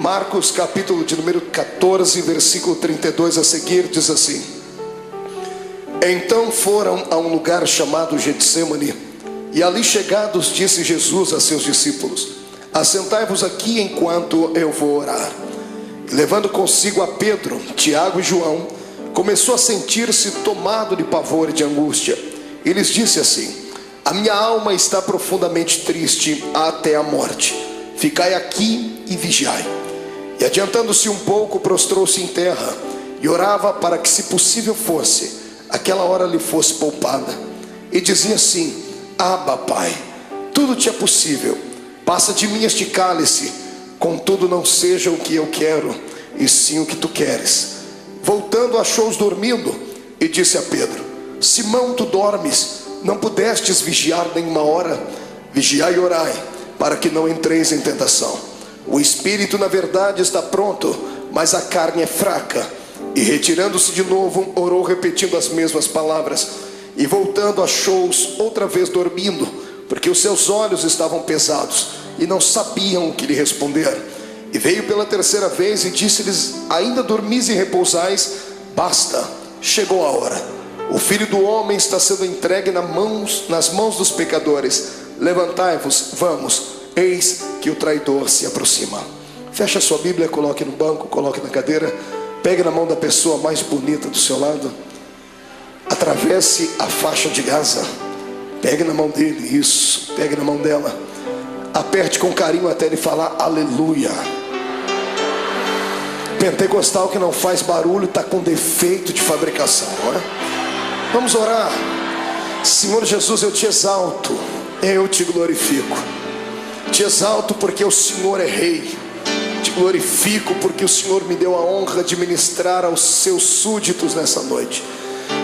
Marcos capítulo de número 14, versículo 32 a seguir, diz assim: Então foram a um lugar chamado Getsêmani, e ali chegados disse Jesus a seus discípulos: Assentai-vos aqui enquanto eu vou orar. E levando consigo a Pedro, Tiago e João, começou a sentir-se tomado de pavor e de angústia. E lhes disse assim: A minha alma está profundamente triste até a morte. Ficai aqui e vigiai. E adiantando-se um pouco, prostrou-se em terra e orava para que, se possível fosse, aquela hora lhe fosse poupada. E dizia assim: Abba, Pai, tudo te é possível. Passa de mim este cálice, contudo não seja o que eu quero, e sim o que tu queres. Voltando, achou-os dormindo e disse a Pedro: Simão, tu dormes? Não pudestes vigiar nenhuma hora? Vigiai e orai, para que não entreis em tentação. O espírito na verdade está pronto, mas a carne é fraca. E retirando-se de novo, orou repetindo as mesmas palavras. E voltando, achou-os outra vez dormindo, porque os seus olhos estavam pesados e não sabiam o que lhe responder. E veio pela terceira vez e disse-lhes: Ainda dormis e repousais? Basta, chegou a hora. O Filho do Homem está sendo entregue nas mãos dos pecadores. Levantai-vos, vamos, eis que o traidor se aproxima. Feche a sua Bíblia, coloque no banco, coloque na cadeira. Pegue na mão da pessoa mais bonita do seu lado. Atravesse a faixa de Gaza. Pegue na mão dele, isso, pegue na mão dela. Aperte com carinho até ele falar aleluia. Pentecostal que não faz barulho está com defeito de fabricação, não é? Vamos orar. Senhor Jesus, eu te exalto, eu te glorifico. Te exalto porque o Senhor é rei. Te glorifico porque o Senhor me deu a honra de ministrar aos seus súditos nessa noite.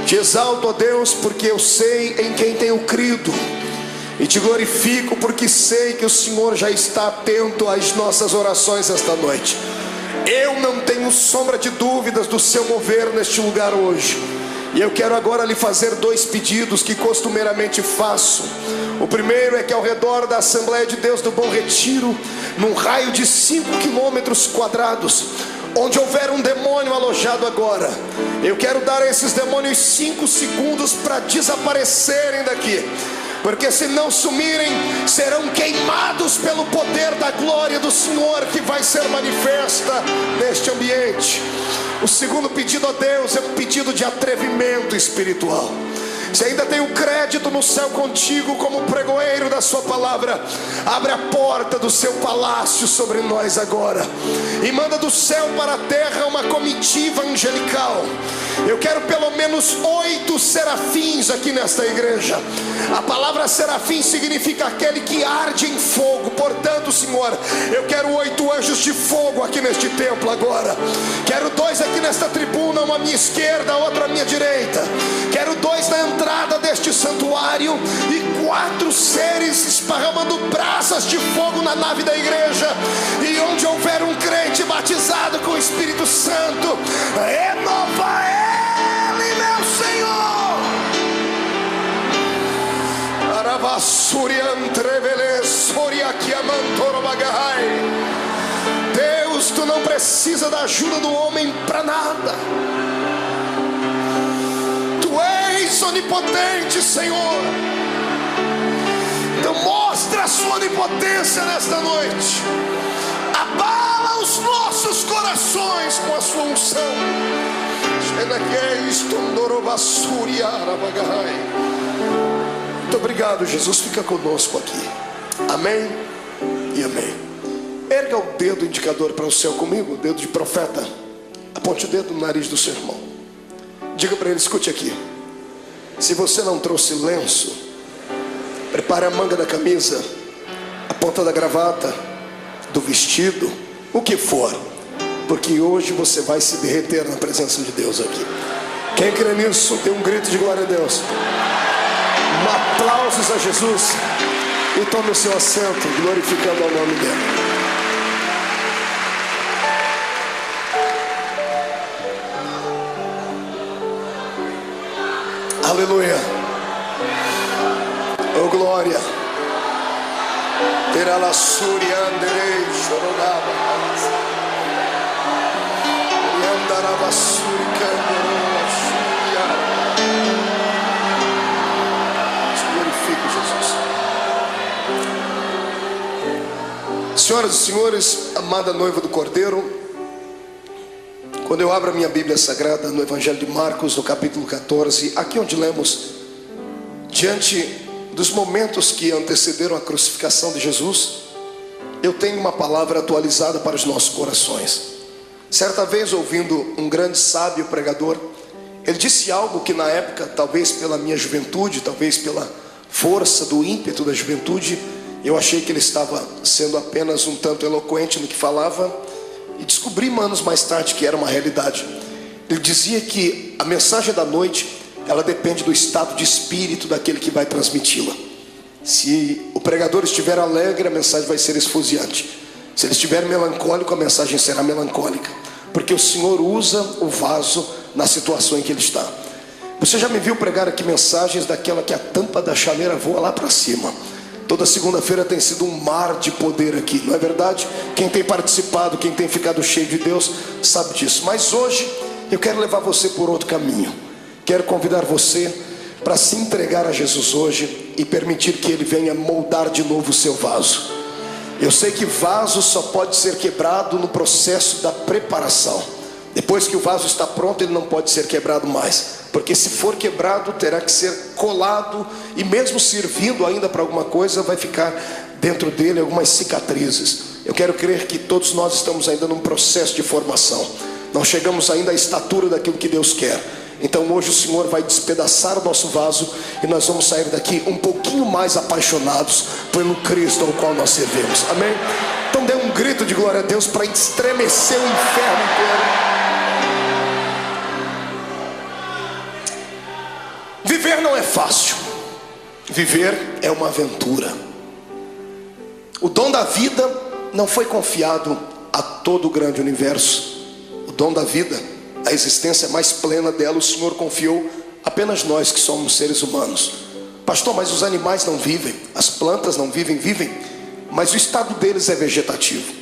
Te exalto, ó Deus, porque eu sei em quem tenho crido. E te glorifico porque sei que o Senhor já está atento às nossas orações esta noite. Eu não tenho sombra de dúvidas do seu mover neste lugar hoje. E eu quero agora lhe fazer dois pedidos que costumeiramente faço. O primeiro é que ao redor da Assembleia de Deus do Bom Retiro, num raio de 5 quilômetros quadrados, onde houver um demônio alojado agora, eu quero dar a esses demônios 5 segundos para desaparecerem daqui. Porque se não sumirem, serão queimados pelo poder da glória do Senhor que vai ser manifesta neste ambiente. O segundo pedido a Deus é um pedido de atrevimento espiritual. Se ainda tem um crédito no céu contigo como pregoeiro da sua palavra, abre a porta do seu palácio sobre nós agora e manda do céu para a terra uma comitiva angelical. Eu quero pelo menos 8 serafins aqui nesta igreja. A palavra serafim significa aquele que arde em fogo. Portanto, Senhor, eu quero 8 anjos de fogo aqui neste templo agora. Quero 2 aqui nesta tribuna, uma à minha esquerda, outra à minha direita. Quero 2 na entrada deste santuário e 4 seres esparramando brasas de fogo na nave da igreja. E onde houver um crente batizado com o Espírito Santo, renova ele, meu Senhor. Deus, tu não precisa da ajuda do homem para nada. Tu és onipotente, Senhor. Então mostra a sua onipotência nesta noite. Abala os nossos corações com a sua unção. Muito obrigado, Jesus. Fica conosco aqui. Amém e amém. Erga o dedo indicador para o céu comigo, o dedo de profeta. Aponte o dedo no nariz do seu irmão. Diga para ele: escute aqui. Se você não trouxe lenço, prepare a manga da camisa, a ponta da gravata, do vestido, o que for, porque hoje você vai se derreter na presença de Deus aqui. Quem crê nisso, dê um grito de glória a Deus. Aplausos a Jesus. E tome o seu assento, glorificando ao nome dele. Aleluia. Oh glória. Terá la suria anderei chorogaba. Glorifico Jesus. Senhoras e senhores, amada noiva do Cordeiro, quando eu abro a minha Bíblia Sagrada no Evangelho de Marcos, no capítulo 14, aqui onde lemos, diante dos momentos que antecederam a crucificação de Jesus, eu tenho uma palavra atualizada para os nossos corações. Certa vez, ouvindo um grande sábio pregador, ele disse algo que na época, talvez pela minha juventude, talvez pela força do ímpeto da juventude, eu achei que ele estava sendo apenas um tanto eloquente no que falava, e descobri anos mais tarde que era uma realidade. Ele dizia que a mensagem da noite, ela depende do estado de espírito daquele que vai transmiti-la. Se o pregador estiver alegre, a mensagem vai ser esfuziante. Se ele estiver melancólico, a mensagem será melancólica, porque o Senhor usa o vaso na situação em que ele está. Você já me viu pregar aqui mensagens daquela que a tampa da chaleira voa lá para cima. Toda segunda-feira tem sido um mar de poder aqui, não é verdade? Quem tem participado, quem tem ficado cheio de Deus, sabe disso. Mas hoje eu quero levar você por outro caminho. Quero convidar você para se entregar a Jesus hoje e permitir que Ele venha moldar de novo o seu vaso. Eu sei que vaso só pode ser quebrado no processo da preparação. Depois que o vaso está pronto, ele não pode ser quebrado mais, porque se for quebrado, terá que ser colado, e mesmo servindo ainda para alguma coisa, vai ficar dentro dele algumas cicatrizes. Eu quero crer que todos nós estamos ainda num processo de formação, não chegamos ainda à estatura daquilo que Deus quer. Então hoje o Senhor vai despedaçar o nosso vaso, e nós vamos sair daqui um pouquinho mais apaixonados pelo Cristo ao qual nós servimos. Amém? Então dê um grito de glória a Deus para estremecer o inferno inteiro. Viver não é fácil. Viver é uma aventura. O dom da vida não foi confiado a todo o grande universo. O dom da vida, a existência mais plena dela, o Senhor confiou apenas nós que somos seres humanos. Pastor, mas os animais não vivem, as plantas não vivem, mas o estado deles é vegetativo.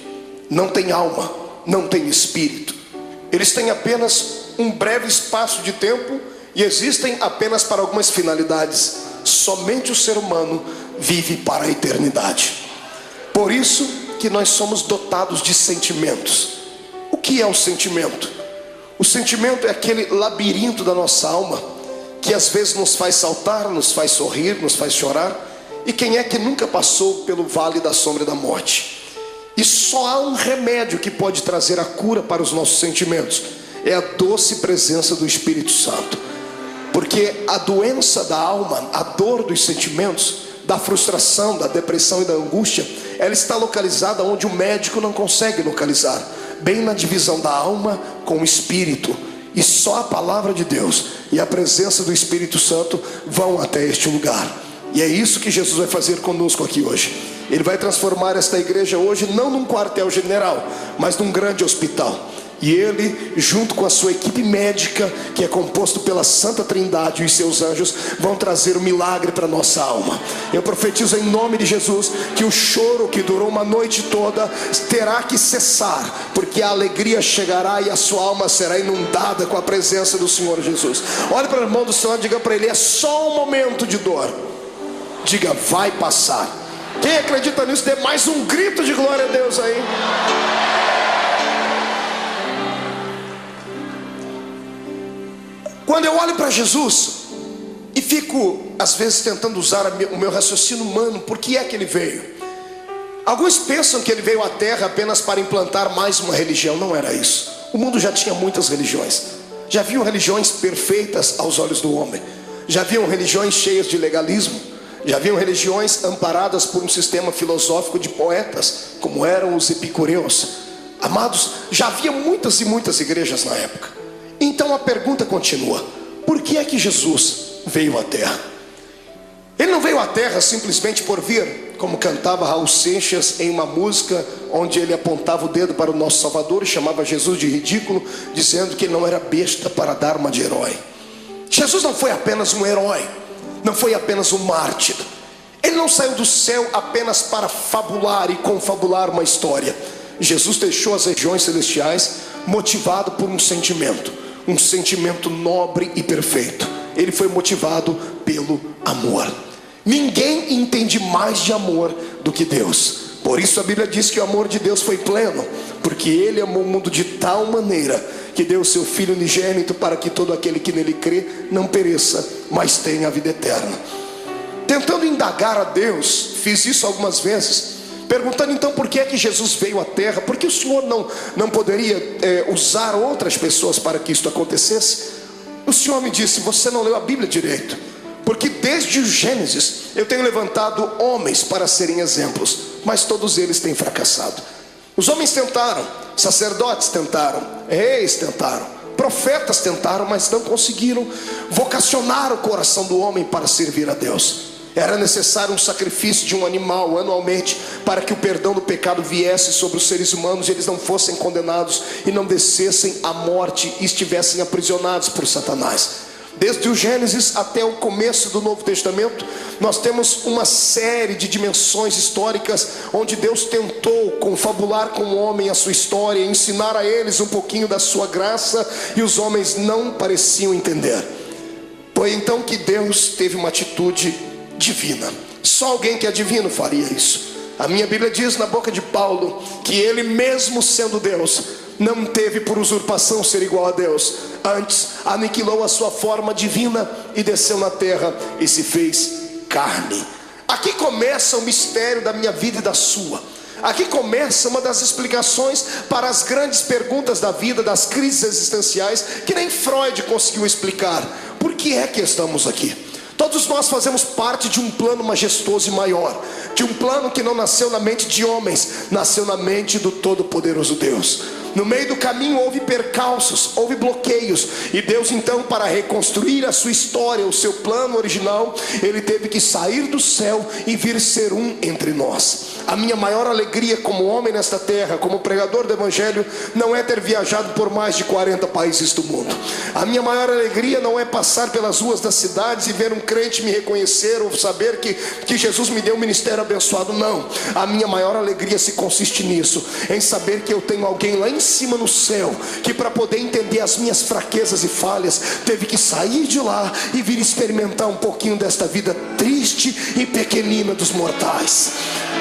Não tem alma, não tem espírito. Eles têm apenas um breve espaço de tempo e existem apenas para algumas finalidades. Somente o ser humano vive para a eternidade. Por isso que nós somos dotados de sentimentos. O que é um sentimento? O sentimento é aquele labirinto da nossa alma, que às vezes nos faz saltar, nos faz sorrir, nos faz chorar. E quem é que nunca passou pelo vale da sombra da morte? E só há um remédio que pode trazer a cura para os nossos sentimentos: é a doce presença do Espírito Santo. Porque a doença da alma, a dor dos sentimentos, da frustração, da depressão e da angústia, ela está localizada onde o médico não consegue localizar, bem na divisão da alma com o espírito. E só a palavra de Deus e a presença do Espírito Santo vão até este lugar. E é isso que Jesus vai fazer conosco aqui hoje. Ele vai transformar esta igreja hoje não num quartel-general, mas num grande hospital. E Ele, junto com a sua equipe médica, que é composto pela Santa Trindade e os seus anjos, vão trazer o milagre para a nossa alma. Eu profetizo em nome de Jesus que o choro que durou uma noite toda terá que cessar, porque a alegria chegará e a sua alma será inundada com a presença do Senhor Jesus. Olhe para o irmão do Senhor e diga para ele: é só um momento de dor. Diga: vai passar. Quem acredita nisso, dê mais um grito de glória a Deus aí. Quando eu olho para Jesus e fico às vezes tentando usar o meu raciocínio humano, por que é que ele veio? Alguns pensam que ele veio à terra apenas para implantar mais uma religião. Não era isso. O mundo já tinha muitas religiões. Já haviam religiões perfeitas aos olhos do homem. Já haviam religiões cheias de legalismo. Já haviam religiões amparadas por um sistema filosófico de poetas, como eram os epicureus. Amados, já havia muitas e muitas igrejas na época. Então a pergunta continua: por que é que Jesus veio à terra? Ele não veio à terra simplesmente por vir, como cantava Raul Seixas em uma música onde ele apontava o dedo para o nosso Salvador e chamava Jesus de ridículo, dizendo que ele não era besta para dar uma de herói. Jesus não foi apenas um herói, não foi apenas um mártir. Ele não saiu do céu apenas para fabular e confabular uma história. Jesus deixou as regiões celestiais motivado por um sentimento. um sentimento nobre e perfeito. Ele foi motivado pelo amor. Ninguém entende mais de amor do que Deus. Por isso a Bíblia diz que o amor de Deus foi pleno, porque Ele amou o mundo de tal maneira que deu o seu Filho unigênito, para que todo aquele que nele crê não pereça, mas tenha a vida eterna. Tentando indagar a Deus, fiz isso algumas vezes, perguntando então por que é que Jesus veio à terra, por que o Senhor não poderia usar outras pessoas para que isso acontecesse? O Senhor me disse: você não leu a Bíblia direito, porque desde o Gênesis eu tenho levantado homens para serem exemplos, mas todos eles têm fracassado. Os homens tentaram, sacerdotes tentaram, reis tentaram, profetas tentaram, mas não conseguiram vocacionar o coração do homem para servir a Deus. Era necessário um sacrifício de um animal anualmente, para que o perdão do pecado viesse sobre os seres humanos e eles não fossem condenados e não descessem à morte e estivessem aprisionados por Satanás. Desde o Gênesis até o começo do Novo Testamento, nós temos uma série de dimensões históricas onde Deus tentou confabular com o homem a sua história, ensinar a eles um pouquinho da sua graça, e os homens não pareciam entender. Foi então que Deus teve uma atitude divina. Só alguém que é divino faria isso. A minha Bíblia diz na boca de Paulo que ele, mesmo sendo Deus, não teve por usurpação ser igual a Deus. Antes aniquilou a sua forma divina e desceu na terra e se fez carne. Aqui começa o mistério da minha vida e da sua. Aqui começa uma das explicações para as grandes perguntas da vida, das crises existenciais, que nem Freud conseguiu explicar. Por que é que estamos aqui? Todos nós fazemos parte de um plano majestoso e maior, de um plano que não nasceu na mente de homens, nasceu na mente do Todo-Poderoso Deus. No meio do caminho houve percalços, houve bloqueios, e Deus então, para reconstruir a sua história, o seu plano original, Ele teve que sair do céu e vir ser um entre nós. A minha maior alegria como homem nesta terra, como pregador do Evangelho, não é ter viajado por mais de 40 países do mundo. A minha maior alegria não é passar pelas ruas das cidades e ver um crente me reconhecer, ou saber que Jesus me deu um ministério abençoado. Não, a minha maior alegria se consiste nisso, em saber que eu tenho alguém lá em cima no céu, que para poder entender as minhas fraquezas e falhas, teve que sair de lá e vir experimentar um pouquinho desta vida triste e pequenina dos mortais.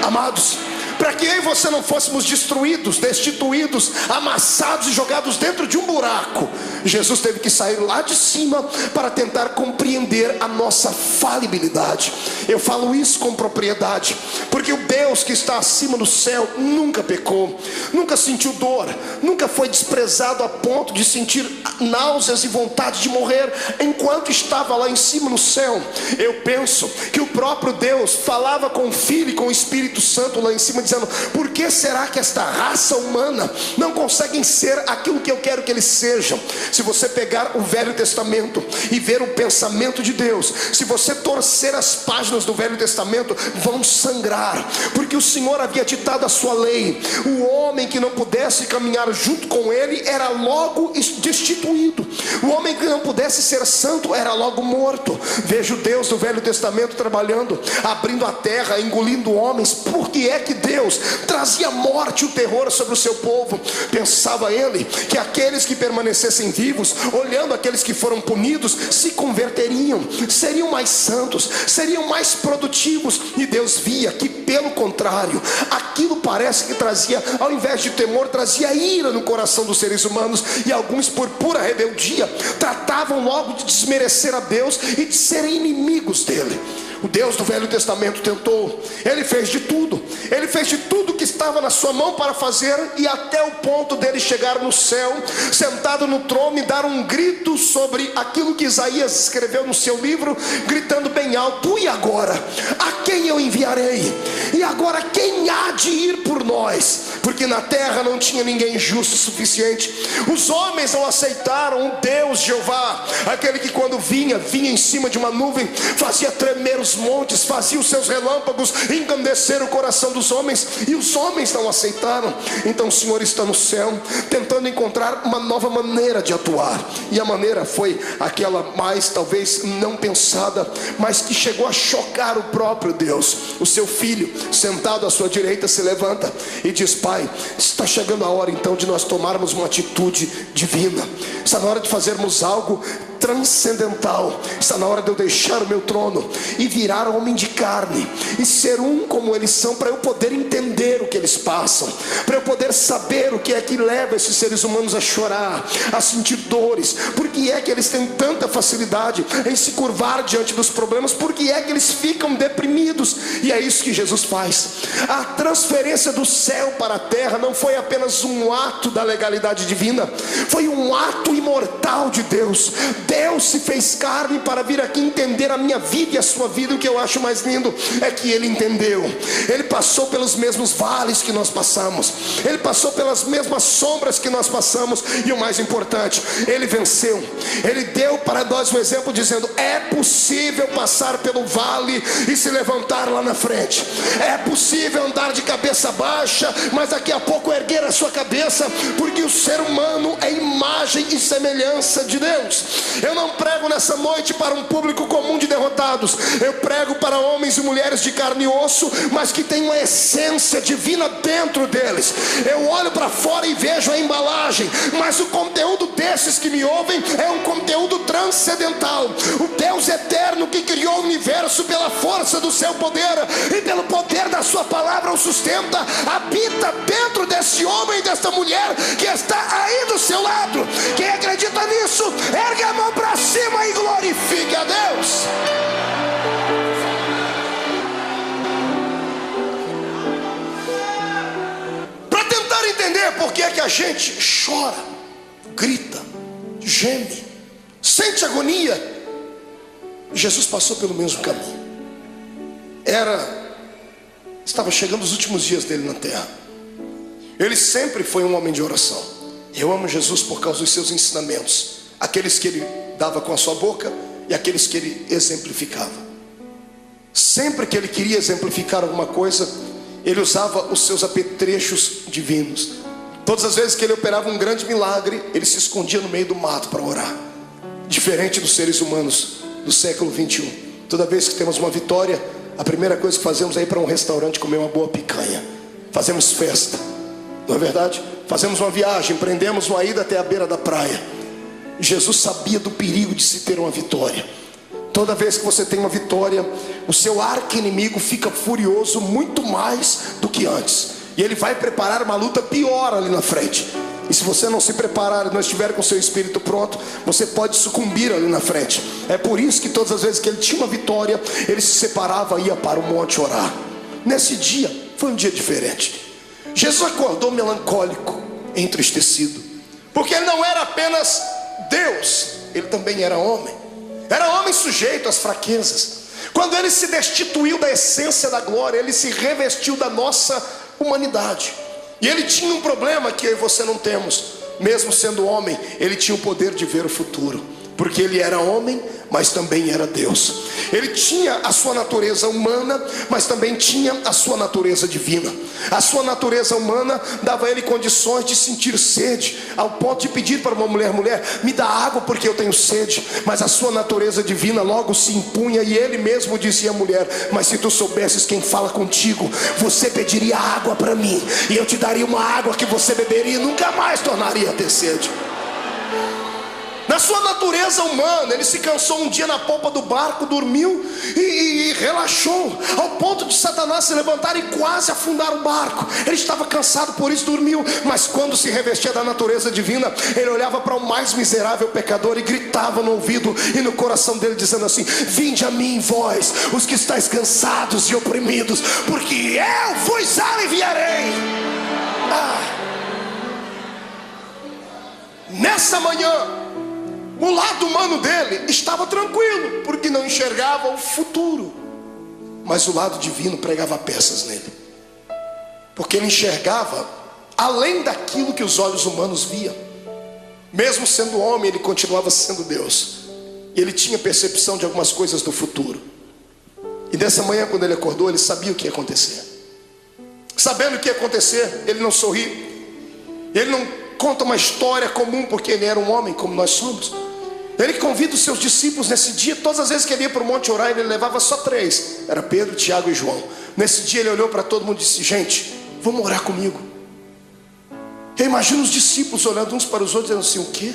Amados, para que eu e você não fôssemos destruídos, destituídos, amassados e jogados dentro de um buraco, Jesus teve que sair lá de cima para tentar compreender a nossa falibilidade. Eu falo isso com propriedade, porque o Deus que está acima do céu nunca pecou, nunca sentiu dor, nunca foi desprezado a ponto de sentir náuseas e vontade de morrer enquanto estava lá em cima no céu. Eu penso que o próprio Deus falava com o Filho e com o Espírito Santo lá em cima, dizendo: por que será que esta raça humana não conseguem ser aquilo que eu quero que eles sejam? Se você pegar o Velho Testamento e ver o pensamento de Deus, se você torcer as páginas do Velho Testamento, vão sangrar, porque o Senhor havia ditado a sua lei. O homem que não pudesse caminhar junto com ele era logo destituído. O homem que não pudesse ser santo era logo morto. Veja o Deus do Velho Testamento trabalhando, abrindo a terra, engolindo homens. Por que é que Deus trazia morte e o terror sobre o seu povo? Pensava ele que aqueles que permanecessem vivos, olhando aqueles que foram punidos, se converteriam, seriam mais santos, seriam mais produtivos. E Deus via que, pelo contrário, aquilo parece que trazia, ao invés de temor, trazia ira no coração dos seres humanos. E alguns, por pura rebeldia, tratavam logo de desmerecer a Deus e de serem inimigos dele. O Deus do Velho Testamento tentou, ele fez de tudo que estava na sua mão para fazer, e até o ponto dele chegar no céu, sentado no trono, e dar um grito sobre aquilo que Isaías escreveu no seu livro, gritando bem alto: e agora? A quem eu enviarei? E agora quem há de ir por nós? Porque na terra não tinha ninguém justo o suficiente. Os homens não aceitaram o Deus Jeová, aquele que quando vinha em cima de uma nuvem, fazia tremer os seus montes, fazia os seus relâmpagos engrandecer o coração dos homens, e os homens não aceitaram. Então o Senhor está no céu, tentando encontrar uma nova maneira de atuar, e a maneira foi aquela mais talvez não pensada, mas que chegou a chocar o próprio Deus. O seu filho, sentado à sua direita, se levanta e diz: Pai, está chegando a hora então de nós tomarmos uma atitude divina, está na hora de fazermos algo transcendental, está na hora de eu deixar o meu trono e virar homem de carne e ser um como eles são, para eu poder entender o que eles passam, para eu poder saber o que é que leva esses seres humanos a chorar, a sentir dores, porque é que eles têm tanta facilidade em se curvar diante dos problemas, porque é que eles ficam deprimidos. E é isso que Jesus faz. A transferência do céu para a terra não foi apenas um ato da legalidade divina, foi um ato imortal de Deus. Deus se fez carne para vir aqui entender a minha vida e a sua vida. O que eu acho mais lindo é que Ele entendeu. Ele passou pelos mesmos vales que nós passamos, Ele passou pelas mesmas sombras que nós passamos, e o mais importante, Ele venceu. Ele deu para nós um exemplo dizendo: é possível passar pelo vale e se levantar lá na frente, é possível andar de cabeça baixa, mas daqui a pouco erguer a sua cabeça, porque o ser humano é imagem e semelhança de Deus. Eu não prego nessa noite para um público comum de derrotados, eu prego para homens e mulheres de carne e osso, mas que tem uma essência divina dentro deles. Eu olho para fora e vejo a embalagem, mas o conteúdo desses que me ouvem é um conteúdo transcendental. O Deus eterno que criou o universo pela força do seu poder e pelo poder da sua palavra o sustenta, habita dentro desse homem e desta mulher que está aí do seu lado. Quem acredita nisso, ergue a mão para cima e glorifique a Deus. Para tentar entender por que é que a gente chora, grita, geme, sente agonia, Jesus passou pelo mesmo caminho. Estava chegando os últimos dias dele na terra. Ele sempre foi um homem de oração. Eu amo Jesus por causa dos seus ensinamentos, aqueles que ele dava com a sua boca e aqueles que ele exemplificava. Sempre que ele queria exemplificar alguma coisa, ele usava os seus apetrechos divinos. Todas as vezes que ele operava um grande milagre, ele se escondia no meio do mato para orar. Diferente dos seres humanos do século 21. Toda vez que temos uma vitória, a primeira coisa que fazemos é ir para um restaurante comer uma boa picanha. Fazemos festa, não é verdade? Fazemos uma viagem, empreendemos uma ida até a beira da praia. Jesus sabia do perigo de se ter uma vitória. Toda vez que você tem uma vitória, o seu arqui-inimigo fica furioso muito mais do que antes, e ele vai preparar uma luta pior ali na frente. E se você não se preparar e não estiver com o seu espírito pronto, você pode sucumbir ali na frente. É por isso que todas as vezes que ele tinha uma vitória, ele se separava e ia para o monte orar. Nesse dia, foi um dia diferente. Jesus acordou melancólico, entristecido, porque ele não era apenas Deus, ele também era homem. Era homem sujeito às fraquezas. Quando ele se destituiu da essência da glória, ele se revestiu da nossa humanidade. E ele tinha um problema que eu e você não temos. Mesmo sendo homem, ele tinha o poder de ver o futuro, porque ele era homem, mas também era Deus. Ele tinha a sua natureza humana, mas também tinha a sua natureza divina. A sua natureza humana dava a ele condições de sentir sede, ao ponto de pedir para uma mulher: me dá água porque eu tenho sede. Mas a sua natureza divina logo se impunha, e ele mesmo dizia à mulher: mas se tu soubesses quem fala contigo, você pediria água para mim, e eu te daria uma água que você beberia e nunca mais tornaria a ter sede. Na sua natureza humana, ele se cansou um dia na polpa do barco, dormiu e relaxou, ao ponto de Satanás se levantar e quase afundar o barco. Ele estava cansado, por isso dormiu. Mas quando se revestia da natureza divina, ele olhava para o mais miserável pecador e gritava no ouvido e no coração dele, dizendo assim: vinde a mim, vós, os que estáis cansados e oprimidos, porque eu vos aliviarei. Nessa manhã, o lado humano dele estava tranquilo, porque não enxergava o futuro. Mas o lado divino pregava peças nele, porque ele enxergava além daquilo que os olhos humanos viam. Mesmo sendo homem, ele continuava sendo Deus, e ele tinha percepção de algumas coisas do futuro. E dessa manhã, quando ele acordou, ele sabia o que ia acontecer. Sabendo o que ia acontecer, ele não sorri. Ele não conta uma história comum, porque ele era um homem como nós somos. Ele convida os seus discípulos nesse dia. Todas as vezes que ele ia para o monte orar, ele levava só 3. Era Pedro, Tiago e João. Nesse dia ele olhou para todo mundo e disse: gente, vamos orar comigo. Eu imagino os discípulos olhando uns para os outros, dizendo assim: o quê?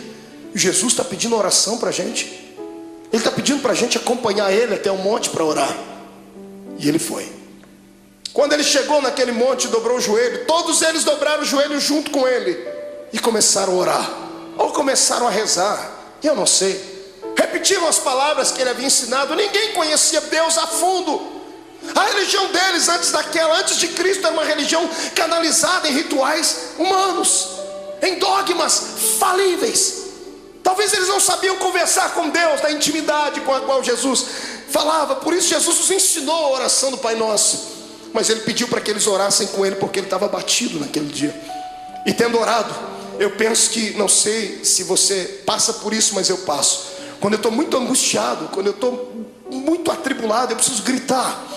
Jesus está pedindo oração para a gente? Ele está pedindo para a gente acompanhar ele até o monte para orar. E ele foi. Quando ele chegou naquele monte, dobrou o joelho. Todos eles dobraram o joelho junto com ele e começaram a orar, ou começaram a rezar, eu não sei. Repetiram as palavras que ele havia ensinado. Ninguém conhecia Deus a fundo. A religião deles antes de Cristo, era uma religião canalizada em rituais humanos, em dogmas falíveis. Talvez eles não sabiam conversar com Deus na intimidade com a qual Jesus falava. Por isso Jesus nos ensinou a oração do Pai Nosso. Mas ele pediu para que eles orassem com ele, porque ele estava abatido naquele dia. E tendo orado, eu penso que, não sei se você passa por isso, mas eu passo. Quando eu estou muito angustiado, quando eu estou muito atribulado, eu preciso gritar.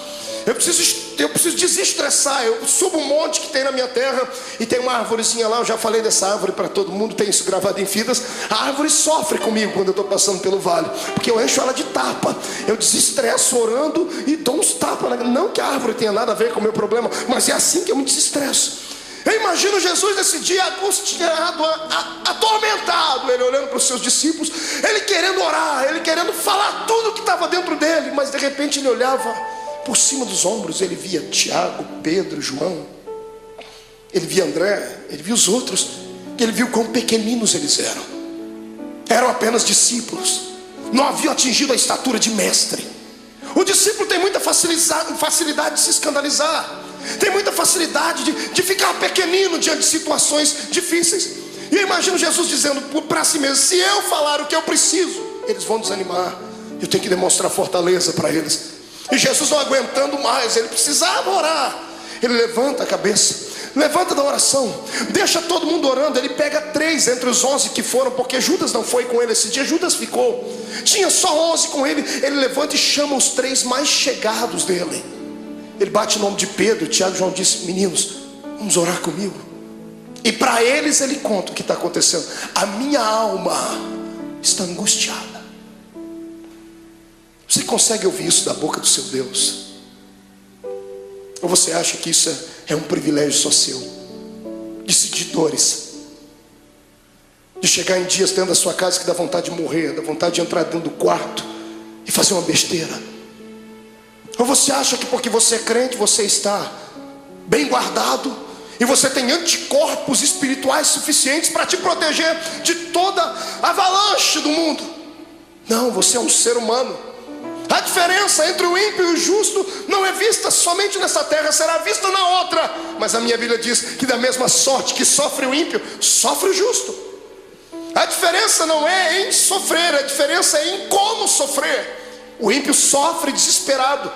Eu preciso desestressar. Eu subo um monte que tem na minha terra e tem uma árvorezinha lá. Eu já falei dessa árvore para todo mundo, tem isso gravado em fitas. A árvore sofre comigo quando eu estou passando pelo vale, porque eu encho ela de tapa. Eu desestresso orando e dou uns tapas. Não que a árvore tenha nada a ver com o meu problema, mas é assim que eu me desestresso. Eu imagino Jesus nesse dia angustiado, atormentado, ele olhando para os seus discípulos, ele querendo orar, ele querendo falar tudo que estava dentro dele. Mas de repente ele olhava por cima dos ombros, ele via Tiago, Pedro, João, ele via André, ele via os outros, ele viu quão pequeninos eles eram. Eram apenas discípulos, não haviam atingido a estatura de mestre. O discípulo tem muita facilidade de se escandalizar, tem muita facilidade de ficar pequenino diante de situações difíceis. E eu imagino Jesus dizendo para si mesmo: se eu falar o que eu preciso, eles vão desanimar, eu tenho que demonstrar fortaleza para eles. E Jesus não aguentando mais, ele precisava orar. Ele levanta a cabeça, levanta da oração, deixa todo mundo orando. Ele pega 3 entre os 11 que foram, porque Judas não foi com ele esse dia. Judas ficou, tinha só 11 com ele. Ele levanta e chama os 3 mais chegados dele. Ele bate o nome de Pedro, Tiago e João, disse: meninos, vamos orar comigo. E para eles ele conta o que está acontecendo. A minha alma está angustiada. Você consegue ouvir isso da boca do seu Deus? Ou você acha que isso é um privilégio só seu? De sentir dores, de chegar em dias dentro da sua casa que dá vontade de morrer, dá vontade de entrar dentro do quarto e fazer uma besteira? Ou você acha que porque você é crente, você está bem guardado e você tem anticorpos espirituais suficientes para te proteger de toda avalanche do mundo? Não, você é um ser humano. A diferença entre o ímpio e o justo não é vista somente nessa terra, será vista na outra. Mas a minha Bíblia diz que da mesma sorte que sofre o ímpio, sofre o justo. A diferença não é em sofrer, a diferença é em como sofrer. O ímpio sofre desesperado,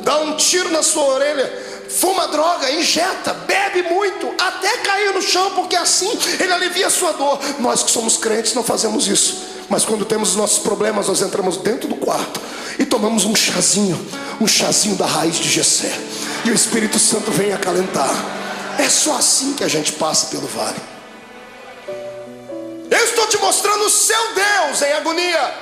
dá um tiro na sua orelha, fuma droga, injeta, bebe muito, até cair no chão, porque assim ele alivia a sua dor. Nós que somos crentes não fazemos isso. Mas quando temos os nossos problemas, nós entramos dentro do quarto e tomamos um chazinho da raiz de Jessé, e o Espírito Santo vem acalentar. É só assim que a gente passa pelo vale. Eu estou te mostrando o seu Deus em agonia.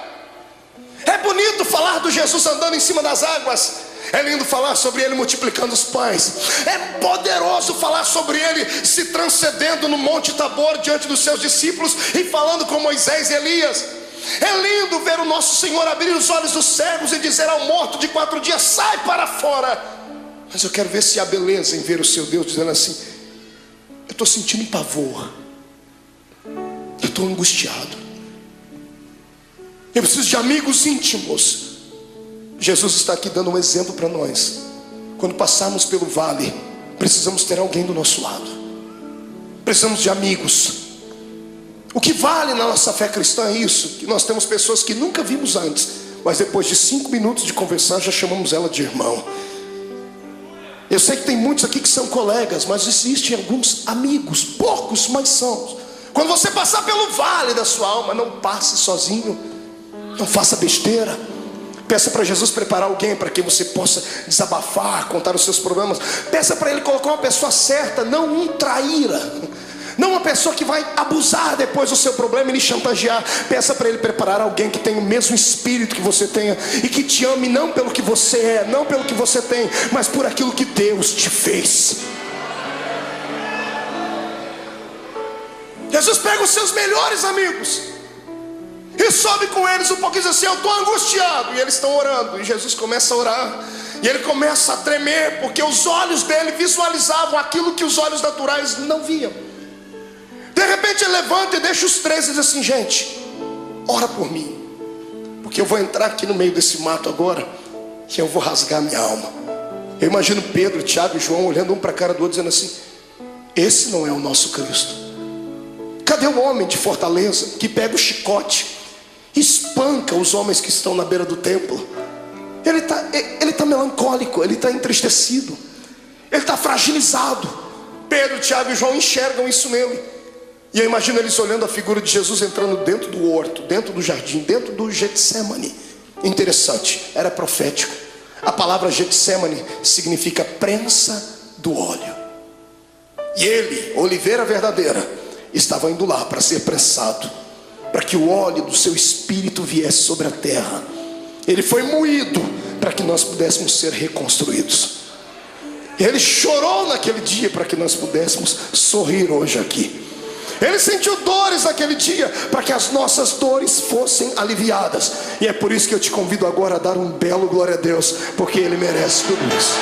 É bonito falar do Jesus andando em cima das águas, é lindo falar sobre ele multiplicando os pães, é poderoso falar sobre ele se transcendendo no Monte Tabor diante dos seus discípulos e falando com Moisés e Elias. É lindo ver o nosso Senhor abrir os olhos dos cegos e dizer ao morto de 4 dias: sai para fora. Mas eu quero ver se há beleza em ver o seu Deus dizendo assim: eu estou sentindo pavor, eu estou angustiado, eu preciso de amigos íntimos. Jesus está aqui dando um exemplo para nós. Quando passarmos pelo vale, precisamos ter alguém do nosso lado, precisamos de amigos. O que vale na nossa fé cristã é isso, que nós temos pessoas que nunca vimos antes, mas depois de 5 minutos de conversar já chamamos ela de irmão. Eu sei que tem muitos aqui que são colegas, mas existem alguns amigos, poucos, mas são. Quando você passar pelo vale da sua alma, não passe sozinho, não faça besteira. Peça para Jesus preparar alguém para que você possa desabafar, contar os seus problemas. Peça para Ele colocar uma pessoa certa, não um traíra, não uma pessoa que vai abusar depois do seu problema e lhe chantagear. Peça para Ele preparar alguém que tenha o mesmo espírito que você tenha e que te ame não pelo que você é, não pelo que você tem, mas por aquilo que Deus te fez. Jesus pega os seus melhores amigos e sobe com eles um pouquinho e diz assim: eu estou angustiado. E eles estão orando, e Jesus começa a orar, e ele começa a tremer, porque os olhos dele visualizavam aquilo que os olhos naturais não viam. De repente ele levanta e deixa os três e diz assim: gente, ora por mim, porque eu vou entrar aqui no meio desse mato agora, e eu vou rasgar minha alma. Eu imagino Pedro, Tiago e João olhando um para a cara do outro, dizendo assim: esse não é o nosso Cristo. Cadê o homem de Fortaleza que pega o chicote, espanca os homens que estão na beira do templo? Ele está melancólico, ele está entristecido, ele está fragilizado. Pedro, Tiago e João enxergam isso nele. E eu imagino eles olhando a figura de Jesus entrando dentro do horto, dentro do jardim, dentro do Getsemane. Interessante, era profético. A palavra Getsemane significa prensa do óleo. E ele, oliveira verdadeira, estava indo lá para ser prensado, para que o óleo do seu espírito viesse sobre a terra. Ele foi moído para que nós pudéssemos ser reconstruídos. Ele chorou naquele dia para que nós pudéssemos sorrir hoje aqui. Ele sentiu dores naquele dia para que as nossas dores fossem aliviadas. E é por isso que eu te convido agora a dar um belo glória a Deus, porque Ele merece tudo isso.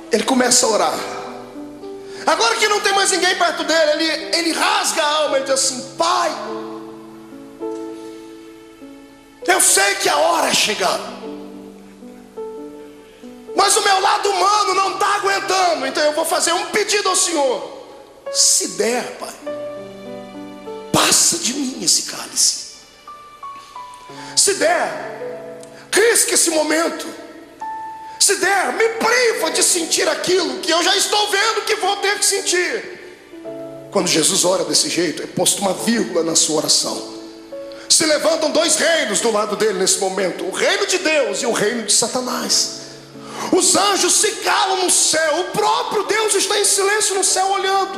Ele começa a orar. Agora que não tem mais ninguém perto dele, ele rasga a alma. Ele diz assim: Pai, eu sei que a hora é chegada, mas o meu lado humano não está aguentando. Então eu vou fazer um pedido ao Senhor. Se der, Pai, passa de mim esse cálice. Se der, risque esse momento. Se der, me priva de sentir aquilo que eu já estou vendo que vou ter que sentir. Quando Jesus ora desse jeito, é posto uma vírgula na sua oração. Se levantam dois reinos do lado dele nesse momento: o reino de Deus e o reino de Satanás. Os anjos se calam no céu, o próprio Deus está em silêncio no céu olhando.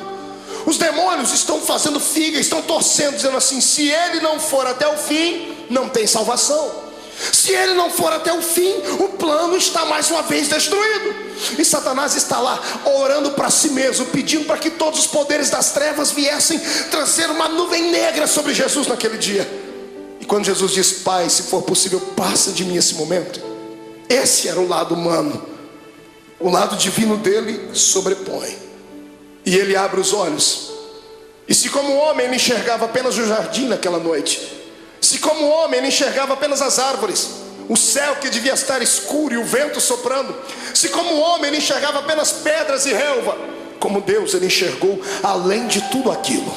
Os demônios estão fazendo figa, estão torcendo, dizendo assim: se ele não for até o fim, não tem salvação. Se ele não for até o fim, o plano está mais uma vez destruído. E Satanás está lá orando para si mesmo, pedindo para que todos os poderes das trevas viessem trazer uma nuvem negra sobre Jesus naquele dia. E quando Jesus diz: Pai, se for possível, passa de mim esse momento, esse era o lado humano. O lado divino dele sobrepõe. E ele abre os olhos. E se como homem ele enxergava apenas o jardim naquela noite, se como homem ele enxergava apenas as árvores, o céu que devia estar escuro e o vento soprando, se como homem ele enxergava apenas pedras e relva, como Deus ele enxergou além de tudo aquilo.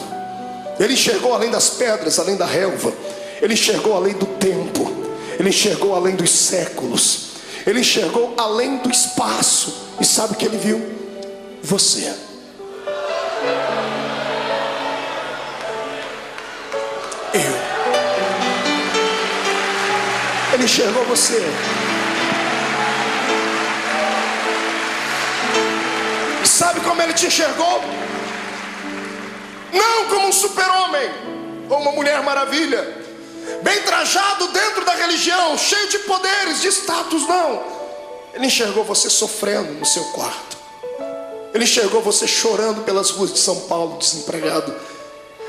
Ele enxergou além das pedras, além da relva. Ele enxergou além do tempo. Ele enxergou além dos séculos. Ele enxergou além do espaço. E sabe o que ele viu? Você. Ele enxergou você. Sabe como ele te enxergou? Não como um super-homem ou uma mulher maravilha, bem trajado dentro da religião, cheio de poderes, de status, não. Ele enxergou você sofrendo no seu quarto. Ele enxergou você chorando pelas ruas de São Paulo, desempregado.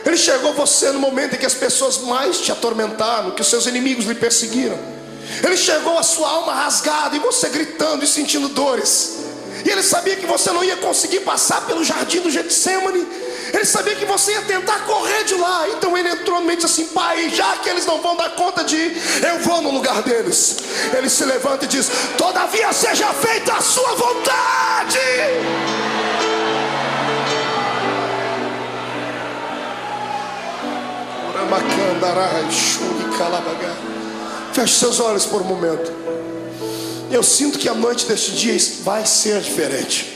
Ele enxergou você no momento em que as pessoas mais te atormentaram, que os seus inimigos lhe perseguiram. Ele enxergou a sua alma rasgada e você gritando e sentindo dores. E ele sabia que você não ia conseguir passar pelo jardim do Getsemane. Ele sabia que você ia tentar correr de lá. Então ele entrou no meio e disse assim: Pai, já que eles não vão dar conta de ir, eu vou no lugar deles. Ele se levanta e diz: todavia seja feita a sua vontade. Feche seus olhos por um momento. Eu sinto que a noite deste dia vai ser diferente.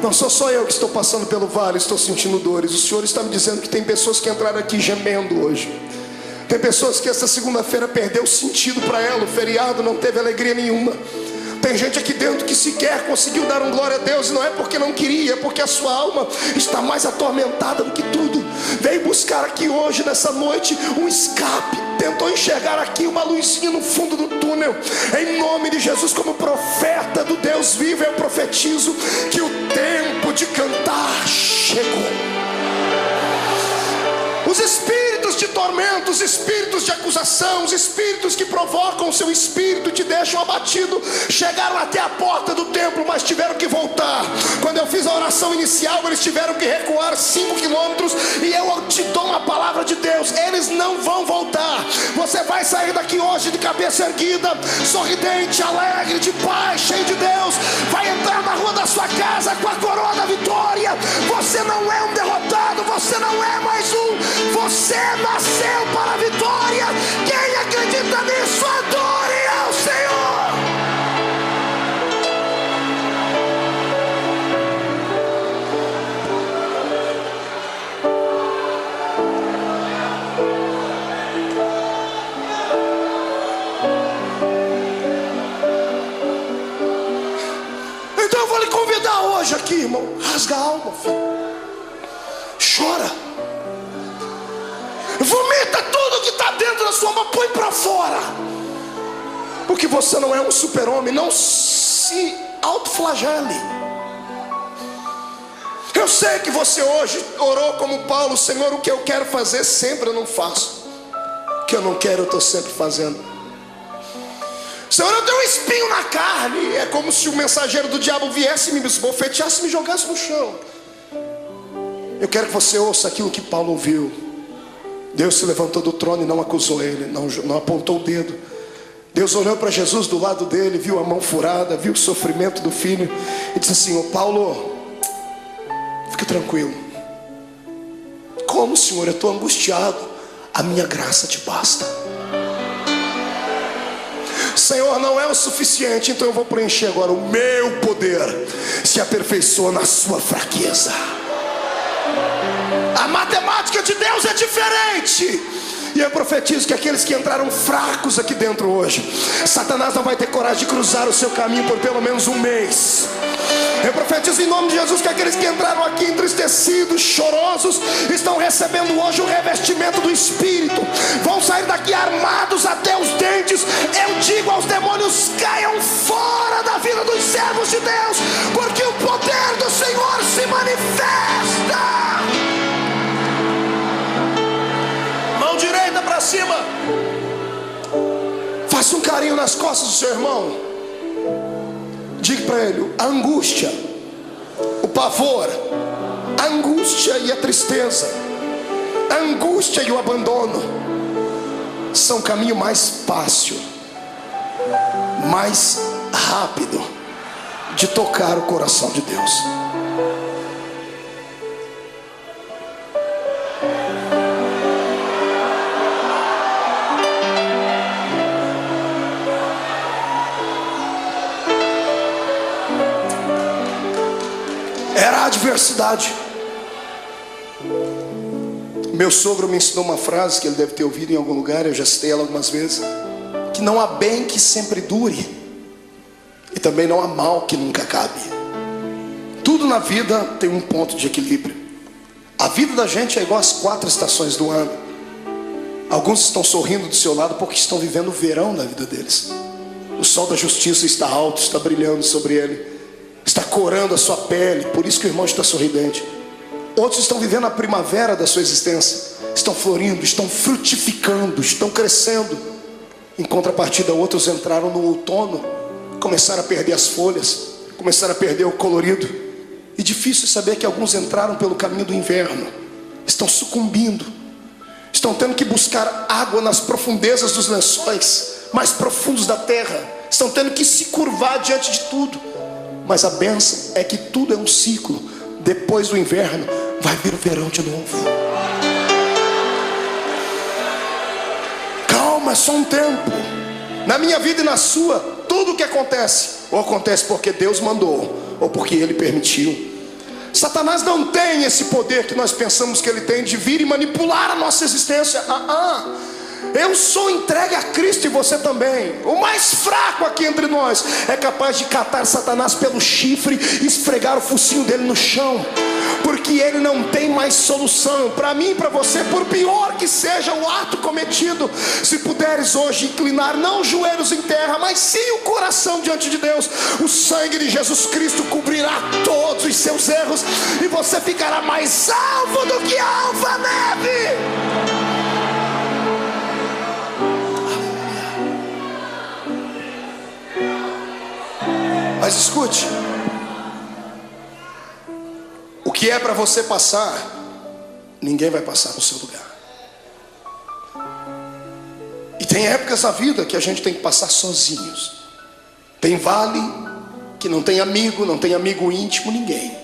Não sou só eu que estou passando pelo vale, estou sentindo dores. O Senhor está me dizendo que tem pessoas que entraram aqui gemendo hoje. Tem pessoas que essa segunda-feira perdeu o sentido para ela. O feriado não teve alegria nenhuma. Tem gente aqui dentro que sequer conseguiu dar um glória a Deus. E não é porque não queria, é porque a sua alma está mais atormentada do que tudo. Veio buscar aqui hoje, nessa noite, um escape. Tentou enxergar aqui uma luzinha no fundo do túnel. Em nome de Jesus, como profeta do Deus vivo, eu profetizo que o tempo de cantar chegou. Os espíritos de tormento, os espíritos de acusação, os espíritos que provocam o seu espírito e te deixam abatido, chegaram até a porta do templo, mas tiveram que voltar. Quando eu fiz a oração inicial, eles tiveram que recuar 5 quilômetros. E eu te dou uma palavra de Deus: eles não vão voltar. Você vai sair daqui hoje de cabeça erguida, sorridente, alegre, de paz, cheio de Deus. Vai entrar na rua da sua casa com a coroa da vitória. Você não é um derrotado, você não é mais um. Você nasceu para a vitória. Quem acredita nisso, adore ao Senhor. Então eu vou lhe convidar hoje aqui, irmão. Rasga a alma, filho. Chora. Vomita tudo que está dentro da sua alma, põe para fora. Porque você não é um super-homem. Não se autoflagele. Eu sei que você hoje orou como Paulo: Senhor, o que eu quero fazer sempre eu não faço, o que eu não quero eu estou sempre fazendo. Senhor, eu tenho um espinho na carne. É como se o mensageiro do diabo viesse, me esbofeteasse e me jogasse no chão. Eu quero que você ouça aquilo que Paulo ouviu. Deus se levantou do trono e não acusou ele, não apontou o dedo. Deus olhou para Jesus do lado dele, viu a mão furada, viu o sofrimento do filho e disse assim: ô Paulo, fique tranquilo. Como, Senhor? Eu estou angustiado. A minha graça te basta. Senhor, não é o suficiente, então eu vou preencher agora. O meu poder se aperfeiçoa na sua fraqueza. A matemática de Deus é diferente. E eu profetizo que aqueles que entraram fracos aqui dentro hoje, Satanás não vai ter coragem de cruzar o seu caminho por pelo menos um mês. Eu profetizo em nome de Jesus que aqueles que entraram aqui entristecidos, chorosos, estão recebendo hoje o revestimento do Espírito. Vão sair daqui armados até os dentes. Eu digo aos demônios: caiam fora da vida dos servos de Deus, porque o poder do Senhor se manifesta. Mão direita para cima. Faça um carinho nas costas do seu irmão. Diga para ele: a angústia, o pavor, a angústia e a tristeza, a angústia e o abandono são o caminho mais fácil, mais rápido de tocar o coração de Deus. Era a adversidade. Meu sogro me ensinou uma frase que ele deve ter ouvido em algum lugar, eu já citei ela algumas vezes: que não há bem que sempre dure, e também não há mal que nunca acabe. Tudo na vida tem um ponto de equilíbrio. A vida da gente é igual às 4 estações do ano. Alguns estão sorrindo do seu lado porque estão vivendo o verão na vida deles. O sol da justiça está alto, está brilhando sobre ele, está corando a sua pele, por isso que o irmão está sorridente. Outros estão vivendo a primavera da sua existência, estão florindo, estão frutificando, estão crescendo. Em contrapartida, outros entraram no outono, começaram a perder as folhas, começaram a perder o colorido. E difícil saber que alguns entraram pelo caminho do inverno, estão sucumbindo, estão tendo que buscar água nas profundezas dos lençóis mais profundos da terra, estão tendo que se curvar diante de tudo. Mas a bênção é que tudo é um ciclo. Depois do inverno vai vir o verão de novo. Calma, é só um tempo. Na minha vida e na sua, tudo o que acontece, ou acontece porque Deus mandou, ou porque Ele permitiu. Satanás não tem esse poder que nós pensamos que ele tem de vir e manipular a nossa existência. Eu sou entregue a Cristo e você também. O mais fraco aqui entre nós é capaz de catar Satanás pelo chifre e esfregar o focinho dele no chão, porque ele não tem mais solução. Para mim e para você, por pior que seja o ato cometido, se puderes hoje inclinar não os joelhos em terra, mas sim o coração diante de Deus, o sangue de Jesus Cristo cobrirá todos os seus erros e você ficará mais salvo do que a alva-neve. Mas escute, o que é para você passar, ninguém vai passar no seu lugar. E tem épocas na vida que a gente tem que passar sozinhos. Tem vale que não tem amigo íntimo, ninguém.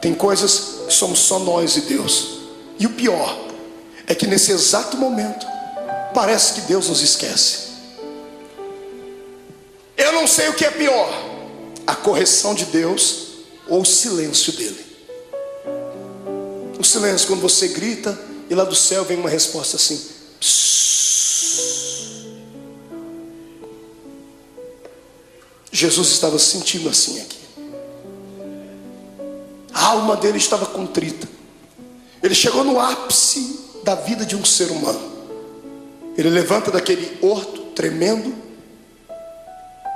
Tem coisas que somos só nós e Deus. E o pior é que nesse exato momento parece que Deus nos esquece. Eu não sei o que é pior, a correção de Deus ou o silêncio dele. O silêncio, quando você grita e lá do céu vem uma resposta assim: psss. Jesus estava se sentindo assim aqui. A alma dele estava contrita. Ele chegou no ápice da vida de um ser humano. Ele levanta daquele horto tremendo,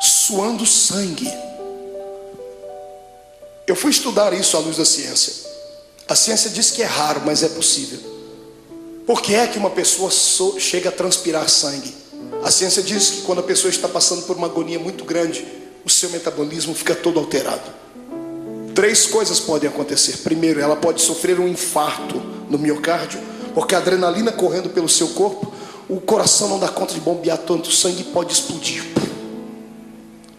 suando sangue. Eu fui estudar isso à luz da ciência. A ciência diz que é raro, mas é possível. Por que é que uma pessoa chega a transpirar sangue? A ciência diz que quando a pessoa está passando por uma agonia muito grande, o seu metabolismo fica todo alterado. 3 coisas podem acontecer. Primeiro, ela pode sofrer um infarto no miocárdio, porque a adrenalina correndo pelo seu corpo, o coração não dá conta de bombear tanto sangue e pode explodir.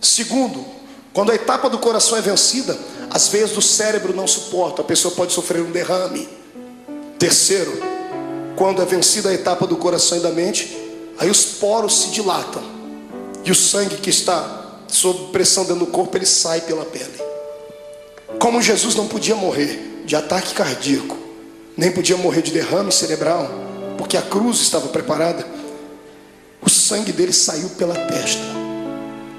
Segundo, quando a etapa do coração é vencida, as veias do cérebro não suportam, a pessoa pode sofrer um derrame. Terceiro, quando é vencida a etapa do coração e da mente, aí os poros se dilatam e o sangue que está sob pressão dentro do corpo, ele sai pela pele. Como Jesus não podia morrer de ataque cardíaco, nem podia morrer de derrame cerebral, porque a cruz estava preparada, o sangue dele saiu pela testa,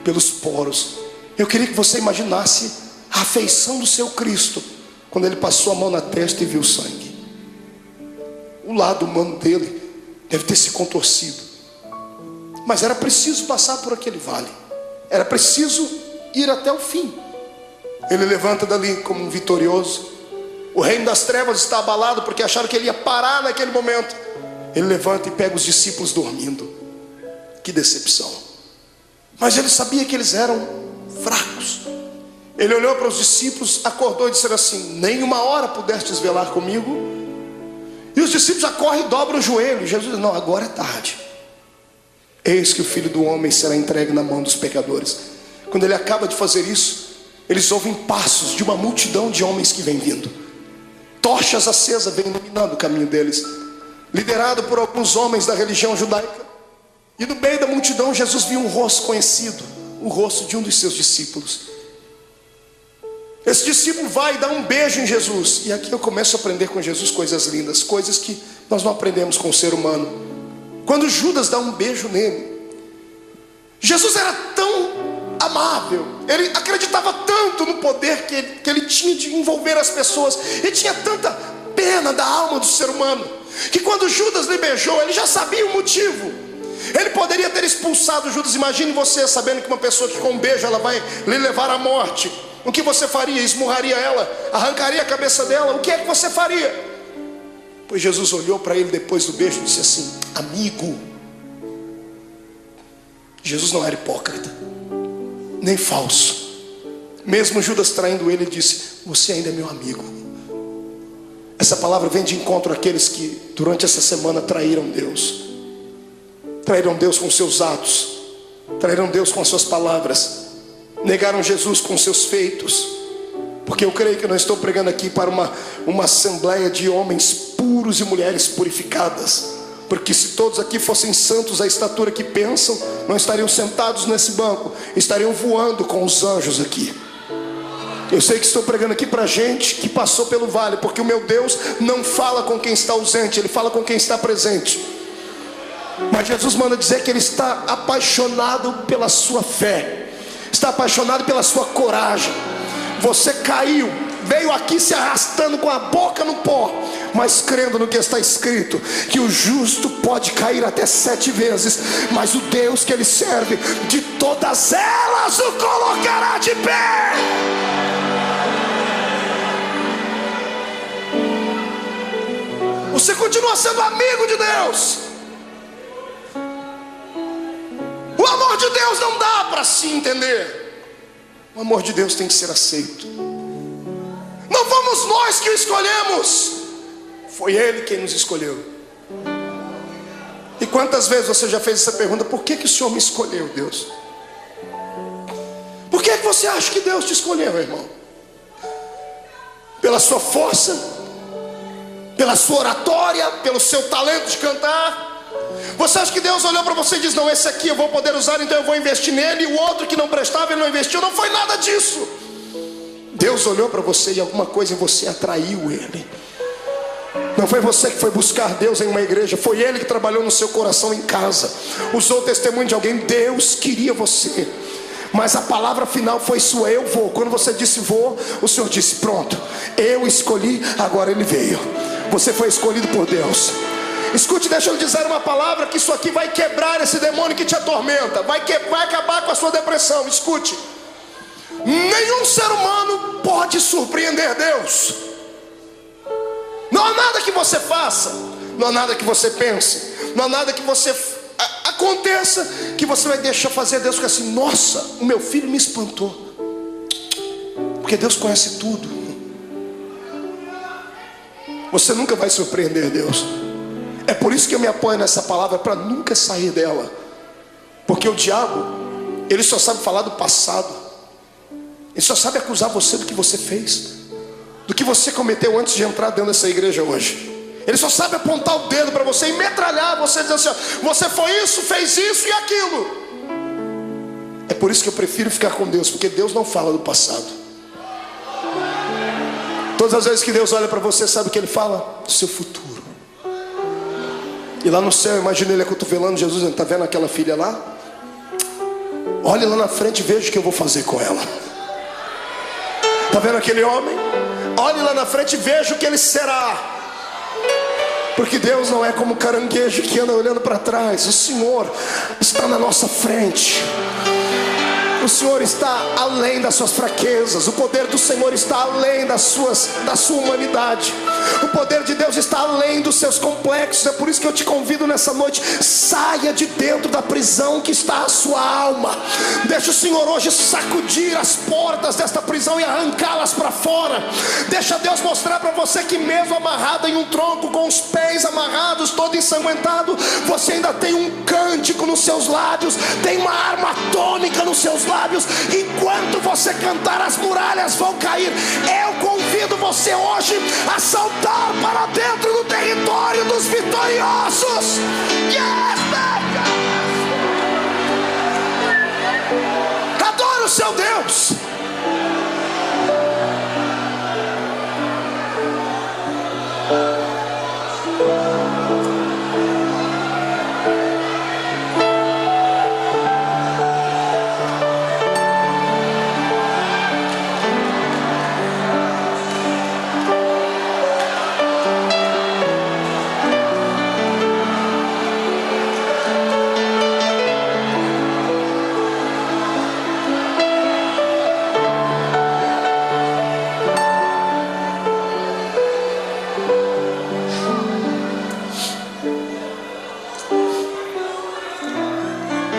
pelos poros. Eu queria que você imaginasse a afeição do seu Cristo quando ele passou a mão na testa e viu o sangue. O lado humano dele deve ter se contorcido, mas era preciso passar por aquele vale, era preciso ir até o fim. Ele levanta dali como um vitorioso. O reino das trevas está abalado porque acharam que ele ia parar naquele momento. Ele levanta e pega os discípulos dormindo. Que decepção. Mas ele sabia que eles eram fracos. Ele olhou para os discípulos, acordou e disse assim: nem uma hora pudestes velar comigo? E os discípulos já correm e dobram o joelho. Jesus diz: não, agora é tarde. Eis que o Filho do Homem será entregue na mão dos pecadores. Quando ele acaba de fazer isso, eles ouvem passos de uma multidão de homens que vem vindo. Tochas acesas vêm iluminando o caminho deles, liderado por alguns homens da religião judaica. E no meio da multidão Jesus viu um rosto conhecido, o rosto de um dos seus discípulos. Esse discípulo vai e dá um beijo em Jesus. E aqui eu começo a aprender com Jesus coisas lindas, coisas que nós não aprendemos com o ser humano. Quando Judas dá um beijo nele, Jesus era tão amável, ele acreditava tanto no poder que ele tinha de envolver as pessoas, ele tinha tanta pena da alma do ser humano, que quando Judas lhe beijou, ele já sabia o motivo. Ele poderia ter expulsado Judas. Imagine você sabendo que uma pessoa que com um beijo ela vai lhe levar à morte. O que você faria? Esmurraria ela? Arrancaria a cabeça dela? O que é que você faria? Pois Jesus olhou para ele depois do beijo e disse assim: amigo. Jesus não era hipócrita, nem falso. Mesmo Judas traindo ele, disse: você ainda é meu amigo. Essa palavra vem de encontro àqueles que durante essa semana traíram Deus. Traíram Deus com seus atos, traíram Deus com as suas palavras, negaram Jesus com seus feitos. Porque eu creio que eu não estou pregando aqui para uma assembleia de homens puros e mulheres purificadas, porque se todos aqui fossem santos à estatura que pensam, não estariam sentados nesse banco, estariam voando com os anjos aqui. Eu sei que estou pregando aqui para gente que passou pelo vale, porque o meu Deus não fala com quem está ausente, Ele fala com quem está presente. Mas Jesus manda dizer que Ele está apaixonado pela sua fé, está apaixonado pela sua coragem. Você caiu, veio aqui se arrastando com a boca no pó, mas crendo no que está escrito, que o justo pode cair até 7 vezes, mas o Deus que Ele serve, de todas elas o colocará de pé. Você continua sendo amigo de Deus. O amor de Deus não dá para se entender. O amor de Deus tem que ser aceito. Não fomos nós que o escolhemos, foi Ele quem nos escolheu. E quantas vezes você já fez essa pergunta: por que o Senhor me escolheu, Deus? Por que você acha que Deus te escolheu, irmão? Pela sua força? Pela sua oratória? Pelo seu talento de cantar? Você acha que Deus olhou para você e disse: não, esse aqui eu vou poder usar, então eu vou investir nele, e o outro que não prestava Ele não investiu? Não foi nada disso. Deus olhou para você e alguma coisa em você atraiu Ele. Não foi você que foi buscar Deus em uma igreja, foi Ele que trabalhou no seu coração em casa, usou o testemunho de alguém. Deus queria você, mas a palavra final foi sua: eu vou. Quando você disse vou, o Senhor disse: pronto, eu escolhi, agora Ele veio. Você foi escolhido por Deus. Escute, deixa eu dizer uma palavra, que isso aqui vai quebrar esse demônio que te atormenta, vai acabar com a sua depressão. Escute: nenhum ser humano pode surpreender Deus. Não há nada que você faça, não há nada que você pense, não há nada que você aconteça que você vai deixar fazer Deus ficar assim: nossa, o meu filho me espantou. Porque Deus conhece tudo. Você nunca vai surpreender Deus. É por isso que eu me apoio nessa palavra, para nunca sair dela. Porque o diabo, ele só sabe falar do passado. Ele só sabe acusar você do que você fez, do que você cometeu antes de entrar dentro dessa igreja hoje. Ele só sabe apontar o dedo para você e metralhar você, dizendo assim: você foi isso, fez isso e aquilo. É por isso que eu prefiro ficar com Deus, porque Deus não fala do passado. Todas as vezes que Deus olha para você, sabe o que Ele fala? Do seu futuro. E lá no céu, imagina Ele acotovelando Jesus, está vendo aquela filha lá? Olhe lá na frente e veja o que eu vou fazer com ela. Está vendo aquele homem? Olhe lá na frente e veja o que ele será. Porque Deus não é como caranguejo que anda olhando para trás. O Senhor está na nossa frente. O Senhor está além das suas fraquezas. O poder do Senhor está além da sua humanidade. O poder de Deus está além dos seus complexos. É por isso que eu te convido nessa noite: saia de dentro da prisão que está a sua alma. Deixa o Senhor hoje sacudir as portas desta prisão e arrancá-las para fora. Deixa Deus mostrar para você que mesmo amarrado em um tronco, com os pés amarrados, todo ensanguentado, você ainda tem um cântico nos seus lábios, tem uma arma atômica nos seus lábios. Enquanto você cantar, as muralhas vão cair. Eu convido você hoje a saltar para dentro do território dos vitoriosos. Yes, adora o seu Deus.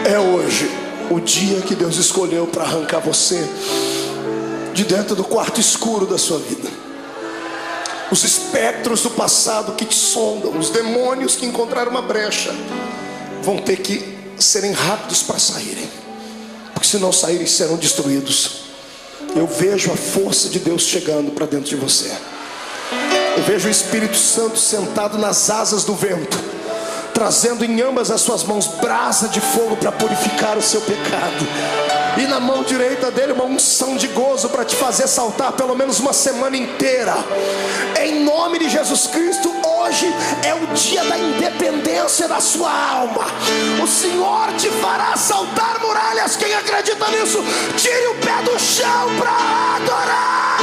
É hoje o dia que Deus escolheu para arrancar você de dentro do quarto escuro da sua vida. Os espectros do passado que te sondam, os demônios que encontraram uma brecha, vão ter que serem rápidos para saírem, porque se não saírem serão destruídos. Eu vejo a força de Deus chegando para dentro de você. Eu vejo o Espírito Santo sentado nas asas do vento, trazendo em ambas as suas mãos brasa de fogo para purificar o seu pecado. E na mão direita dele uma unção de gozo para te fazer saltar pelo menos uma semana inteira. Em nome de Jesus Cristo, hoje é o dia da independência da sua alma. O Senhor te fará saltar muralhas. Quem acredita nisso, tire o pé do chão para adorar.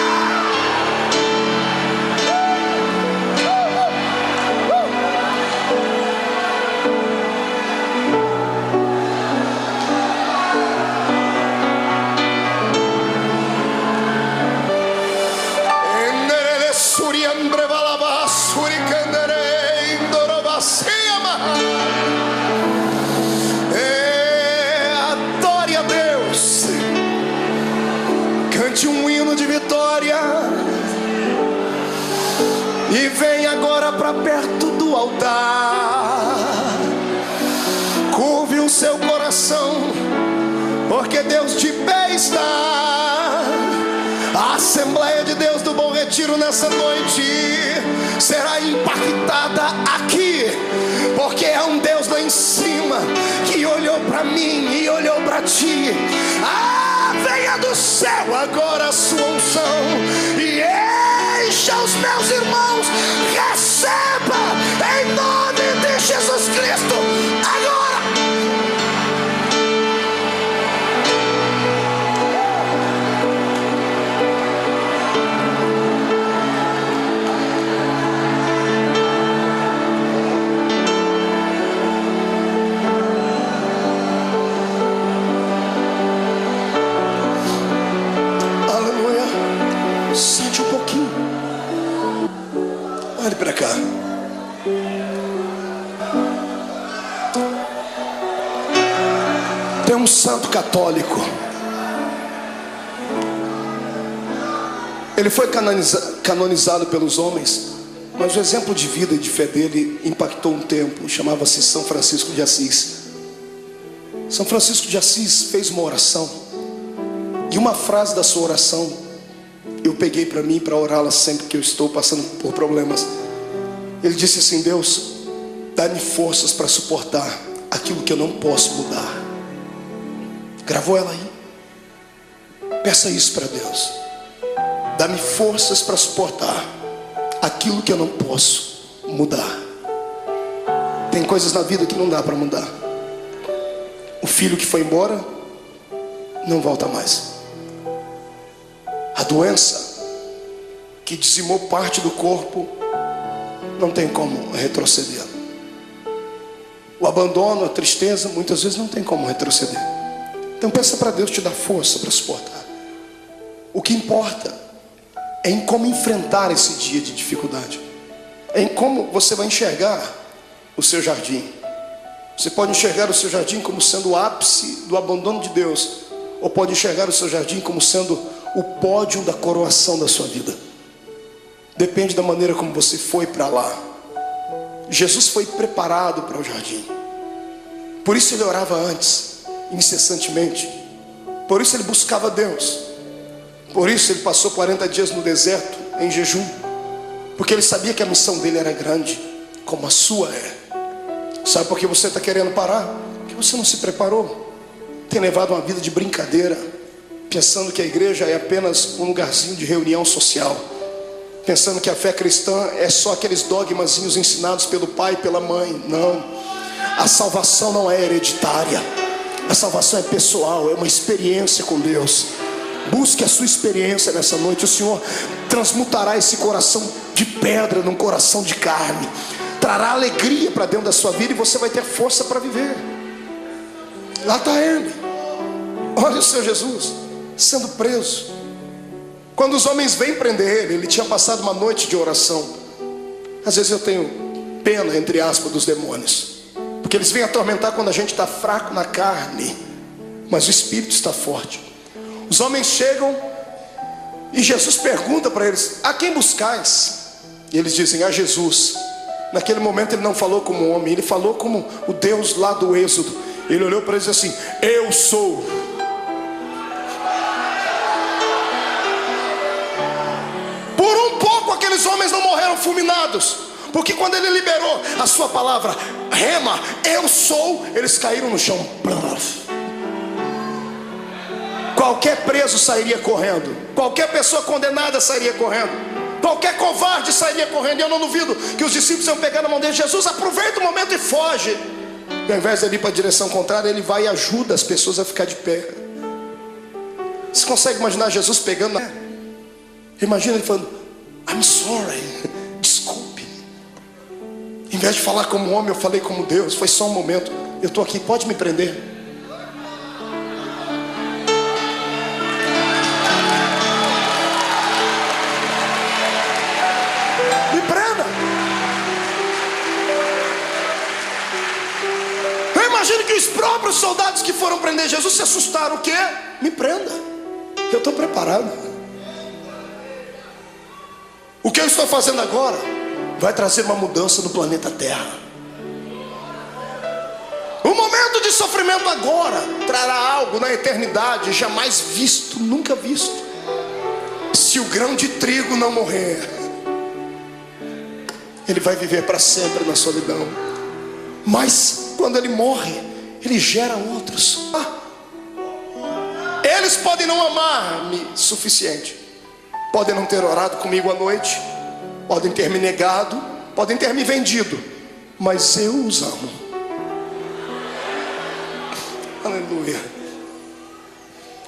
Adore a Deus, cante um hino de vitória e vem agora para perto do altar. Curve o seu coração, porque Deus de pé está. A Assembleia de Deus do Bom Retiro nessa noite será impactada aqui, porque é um Deus lá em cima que olhou para mim e olhou para ti. Venha do céu agora a sua unção e encha os meus irmãos. Receba em nome de Jesus Cristo agora. Sente um pouquinho. Olhe para cá. Tem um santo católico. Ele foi canonizado pelos homens, mas o exemplo de vida e de fé dele impactou um tempo. Chamava-se São Francisco de Assis. São Francisco de Assis fez uma oração, e uma frase da sua oração eu peguei para mim, para orá-la sempre que eu estou passando por problemas. Ele disse assim: Deus, dá-me forças para suportar aquilo que eu não posso mudar. Gravou ela aí? Peça isso para Deus. Dá-me forças para suportar aquilo que eu não posso mudar. Tem coisas na vida que não dá para mudar. O filho que foi embora não volta mais. A doença que dizimou parte do corpo não tem como retroceder. O abandono, a tristeza, muitas vezes não tem como retroceder. Então peça para Deus te dar força para suportar. O que importa é em como enfrentar esse dia de dificuldade. É em como você vai enxergar o seu jardim. Você pode enxergar o seu jardim como sendo o ápice do abandono de Deus, ou pode enxergar o seu jardim como sendo o pódio da coroação da sua vida. Depende da maneira como você foi para lá. Jesus foi preparado para o jardim. Por isso ele orava antes, incessantemente. Por isso ele buscava Deus. Por isso ele passou 40 dias no deserto em jejum, porque ele sabia que a missão dele era grande, como a sua é. Sabe por que você está querendo parar? Porque você não se preparou. Tem levado uma vida de brincadeira, pensando que a igreja é apenas um lugarzinho de reunião social, pensando que a fé cristã é só aqueles dogmazinhos ensinados pelo pai e pela mãe. Não, a salvação não é hereditária. A salvação é pessoal, é uma experiência com Deus. Busque a sua experiência nessa noite. O Senhor transmutará esse coração de pedra num coração de carne, trará alegria para dentro da sua vida, e você vai ter força para viver. Lá está ele. Olha o seu Jesus sendo preso. Quando os homens vêm prender ele, ele tinha passado uma noite de oração. Às vezes eu tenho pena, entre aspas, dos demônios, porque eles vêm atormentar quando a gente está fraco na carne, mas o espírito está forte. Os homens chegam e Jesus pergunta para eles: a quem buscais? E eles dizem: a Jesus. Naquele momento ele não falou como um homem, ele falou como o Deus lá do Êxodo. Ele olhou para eles e disse assim: eu sou. Por um pouco aqueles homens não morreram fulminados, porque quando ele liberou a sua palavra, rema, eu sou, eles caíram no chão. Qualquer preso sairia correndo, qualquer pessoa condenada sairia correndo, qualquer covarde sairia correndo. E eu não duvido que os discípulos iam pegar na mão dele: Jesus, aproveita o momento e foge. E ao invés de ele ir para a direção contrária, ele vai e ajuda as pessoas a ficar de pé. Você consegue imaginar Jesus pegando Imagina ele falando: I'm sorry, desculpe. Em vez de falar como homem, eu falei como Deus. Foi só um momento, eu estou aqui, pode me prender. Me prenda. Eu imagino que os próprios soldados que foram prender Jesus se assustaram. O quê? Me prenda, eu estou preparado. O que eu estou fazendo agora vai trazer uma mudança no planeta Terra. O momento de sofrimento agora trará algo na eternidade jamais visto, nunca visto. Se o grão de trigo não morrer, ele vai viver para sempre na solidão. Mas quando ele morre, ele gera outros. Eles podem não amar-me suficiente, podem não ter orado comigo à noite, podem ter me negado, podem ter me vendido, mas eu os amo. Aleluia.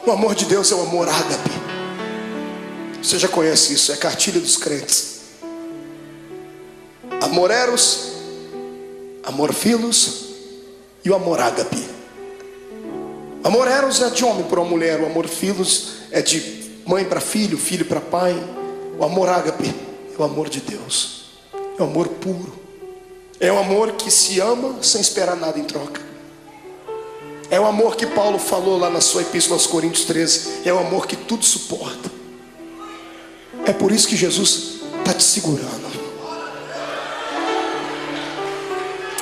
O amor de Deus é o amor ágape. Você já conhece isso, é a cartilha dos crentes. Amor eros, amor filos e o amor ágape. Amor eros é de homem para uma mulher, o amor filos é de mãe para filho, filho para pai. O amor ágape é o amor de Deus, é o amor puro, é o amor que se ama sem esperar nada em troca. É o amor que Paulo falou lá na sua epístola aos Coríntios 13. É o amor que tudo suporta. É por isso que Jesus está te segurando.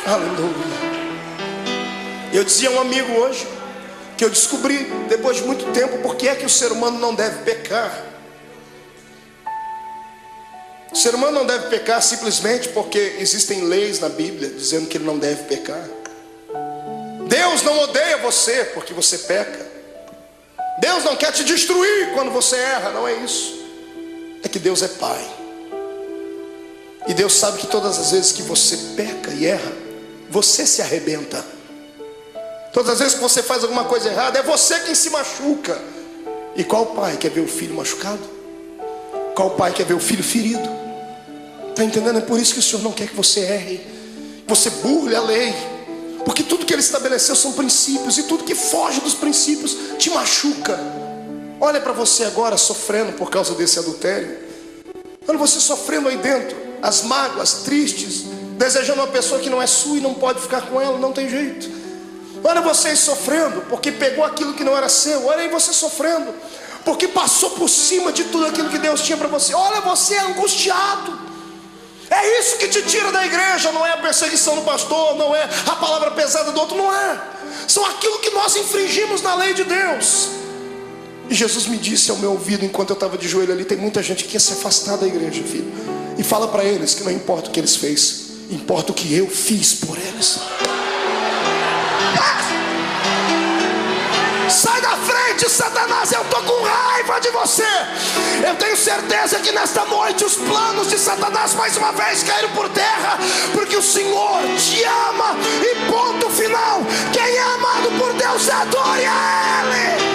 Aleluia. Eu dizia a um amigo hoje que eu descobri depois de muito tempo por que é que o ser humano não deve pecar. O ser humano não deve pecar simplesmente porque existem leis na Bíblia dizendo que ele não deve pecar. Deus não odeia você porque você peca. Deus não quer te destruir quando você erra, não é isso. É que Deus é Pai. E Deus sabe que todas as vezes que você peca e erra, você se arrebenta. Todas as vezes que você faz alguma coisa errada, é você quem se machuca. E qual pai quer ver o filho machucado? Qual pai quer ver o filho ferido? Está entendendo? É por isso que o Senhor não quer que você erre, que você burle a lei. Porque tudo que Ele estabeleceu são princípios, e tudo que foge dos princípios te machuca. Olha para você agora sofrendo por causa desse adultério. Olha você sofrendo aí dentro, as mágoas, tristes, desejando uma pessoa que não é sua e não pode ficar com ela, não tem jeito. Olha vocês sofrendo porque pegou aquilo que não era seu. Olha aí você sofrendo porque passou por cima de tudo aquilo que Deus tinha para você. Olha você angustiado. É isso que te tira da igreja. Não é a perseguição do pastor, não é a palavra pesada do outro, não é. São aquilo que nós infringimos na lei de Deus. E Jesus me disse ao meu ouvido enquanto eu estava de joelho ali: tem muita gente que quer se afastar da igreja, filho. E fala para eles que não importa o que eles fez, importa o que eu fiz por eles. Sai da frente, Satanás, eu estou com raiva de você. Eu tenho certeza que nesta noite os planos de Satanás mais uma vez caíram por terra, porque o Senhor te ama e ponto final. Quem é amado por Deus, adore a Ele.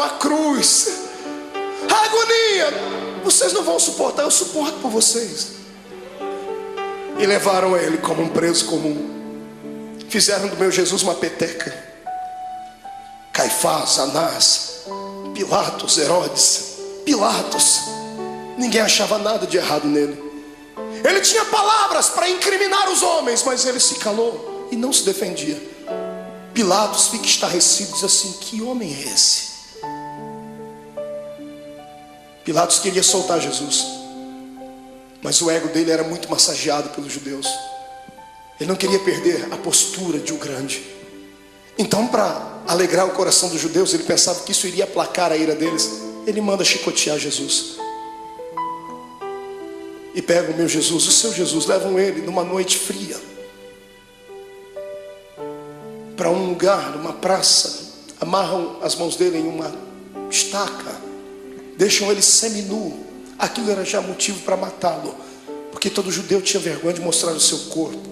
A cruz, a agonia, vocês não vão suportar, eu suporto por vocês. E levaram ele como um preso comum. Fizeram do meu Jesus uma peteca. Caifás, Anás, Pilatos, Herodes, Pilatos. Ninguém achava nada de errado nele. Ele tinha palavras para incriminar os homens, mas ele se calou e não se defendia. Pilatos fica estarrecido e diz assim: que homem é esse? Pilatos queria soltar Jesus, mas o ego dele era muito massageado pelos judeus. Ele não queria perder a postura de um grande. Então, para alegrar o coração dos judeus, ele pensava que isso iria aplacar a ira deles. Ele manda chicotear Jesus. E pegam o meu Jesus, o seu Jesus, levam ele numa noite fria para um lugar, numa praça, amarram as mãos dele em uma estaca, deixam ele seminu. Aquilo era já motivo para matá-lo, porque todo judeu tinha vergonha de mostrar o seu corpo.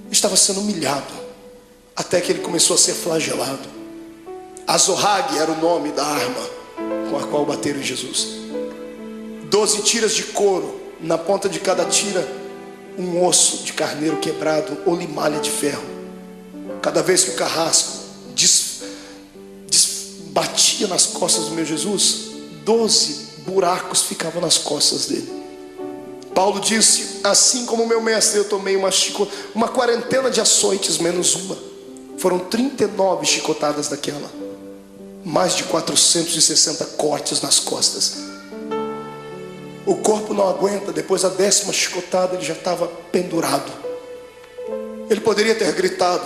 Estava sendo humilhado, até que ele começou a ser flagelado. Azorrague era o nome da arma com a qual bateram em Jesus. 12 tiras de couro, na ponta de cada tira um osso de carneiro quebrado ou limalha de ferro. Cada vez que o carrasco batia nas costas do meu Jesus, 12 buracos ficavam nas costas dele. Paulo disse: assim como meu mestre, eu tomei uma quarentena de açoites menos uma. Foram 39 chicotadas daquela, mais de 460 cortes nas costas. O corpo não aguenta. Depois da 10ª chicotada, ele já estava pendurado. Ele poderia ter gritado,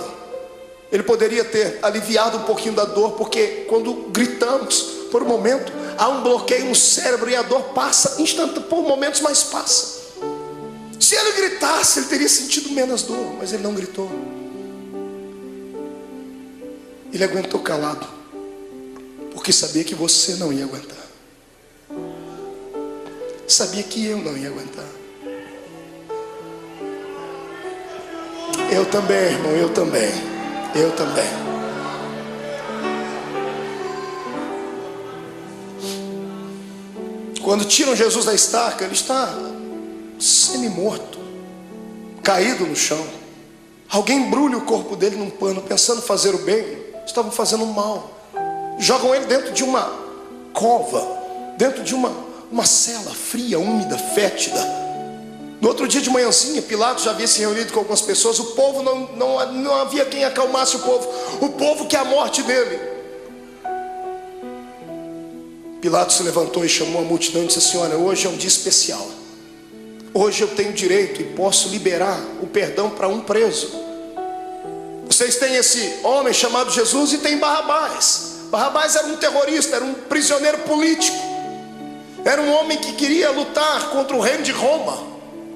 ele poderia ter aliviado um pouquinho da dor, porque quando gritamos, por um momento, há um bloqueio no cérebro e a dor passa instantâneo, por momentos, mas passa. Se ele gritasse, ele teria sentido menos dor, mas ele não gritou. Ele aguentou calado, porque sabia que você não ia aguentar. Sabia que eu não ia aguentar. Eu também, irmão, eu também. Eu também. Quando tiram Jesus da estaca, ele está semi-morto, caído no chão. Alguém embrulha o corpo dele num pano, pensando fazer o bem. Estavam fazendo o mal. Jogam ele dentro de uma cova, dentro de uma cela fria, úmida, fétida. No outro dia de manhãzinha, Pilatos já havia se reunido com algumas pessoas. O povo não havia quem acalmasse o povo. O povo quer a morte dele. Pilatos se levantou e chamou a multidão e disse assim: olha, hoje é um dia especial. Hoje eu tenho direito e posso liberar o perdão para um preso. Vocês têm esse homem chamado Jesus e tem Barrabás. Barrabás era um terrorista, era um prisioneiro político. Era um homem que queria lutar contra o reino de Roma.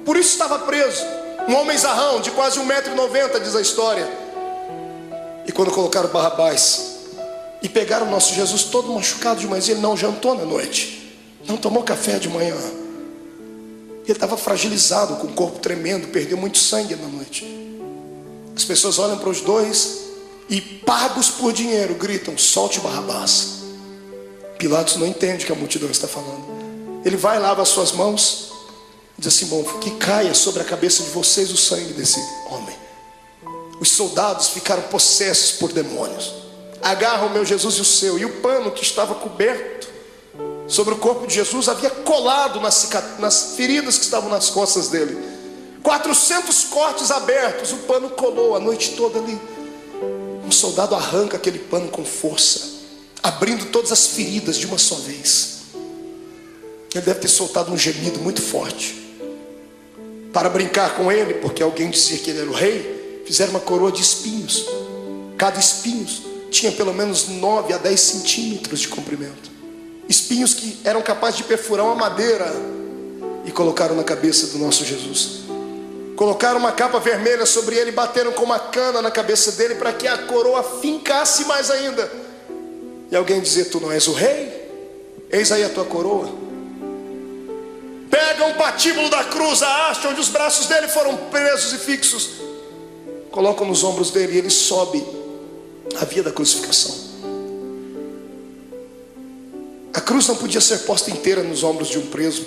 Por isso estava preso. Um homem zarrão, de quase 1,90 m, diz a história. E quando colocaram Barrabás e pegaram o nosso Jesus todo machucado de manhã, ele não jantou na noite, não tomou café de manhã. Ele estava fragilizado, com o corpo tremendo, perdeu muito sangue na noite. As pessoas olham para os dois e, pagos por dinheiro, gritam: solte Barrabás. Pilatos não entende o que a multidão está falando. Ele vai, lava as suas mãos, diz assim: bom, que caia sobre a cabeça de vocês o sangue desse homem. Os soldados ficaram possessos por demônios. Agarram o meu Jesus e o seu, e o pano que estava coberto sobre o corpo de Jesus havia colado nas feridas que estavam nas costas dele. 400 cortes abertos, o pano colou a noite toda ali. Um soldado arranca aquele pano com força, abrindo todas as feridas de uma só vez. Ele deve ter soltado um gemido muito forte. Para brincar com ele, porque alguém dizia que ele era o rei, fizeram uma coroa de espinhos. Cada espinho tinha pelo menos 9 a 10 centímetros de comprimento. Espinhos que eram capazes de perfurar uma madeira. E colocaram na cabeça do nosso Jesus. Colocaram uma capa vermelha sobre ele, bateram com uma cana na cabeça dele para que a coroa fincasse mais ainda. E alguém dizia: tu não és o rei? Eis aí a tua coroa. Pegam o patíbulo da cruz, a haste onde os braços dele foram presos e fixos, colocam nos ombros dele e ele sobe a via da crucificação. A cruz não podia ser posta inteira nos ombros de um preso,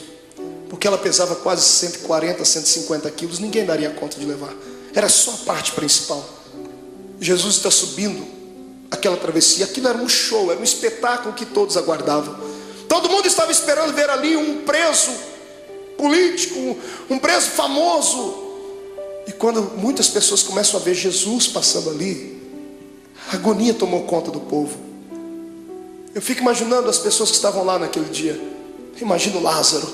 porque ela pesava quase 140, 150 quilos. Ninguém daria conta de levar. Era só a parte principal. Jesus está subindo aquela travessia. Aquilo era um show, era um espetáculo que todos aguardavam. Todo mundo estava esperando ver ali um preso político, um preso famoso. E quando muitas pessoas começam a ver Jesus passando ali, a agonia tomou conta do povo. Eu fico imaginando as pessoas que estavam lá naquele dia. Imagino Lázaro,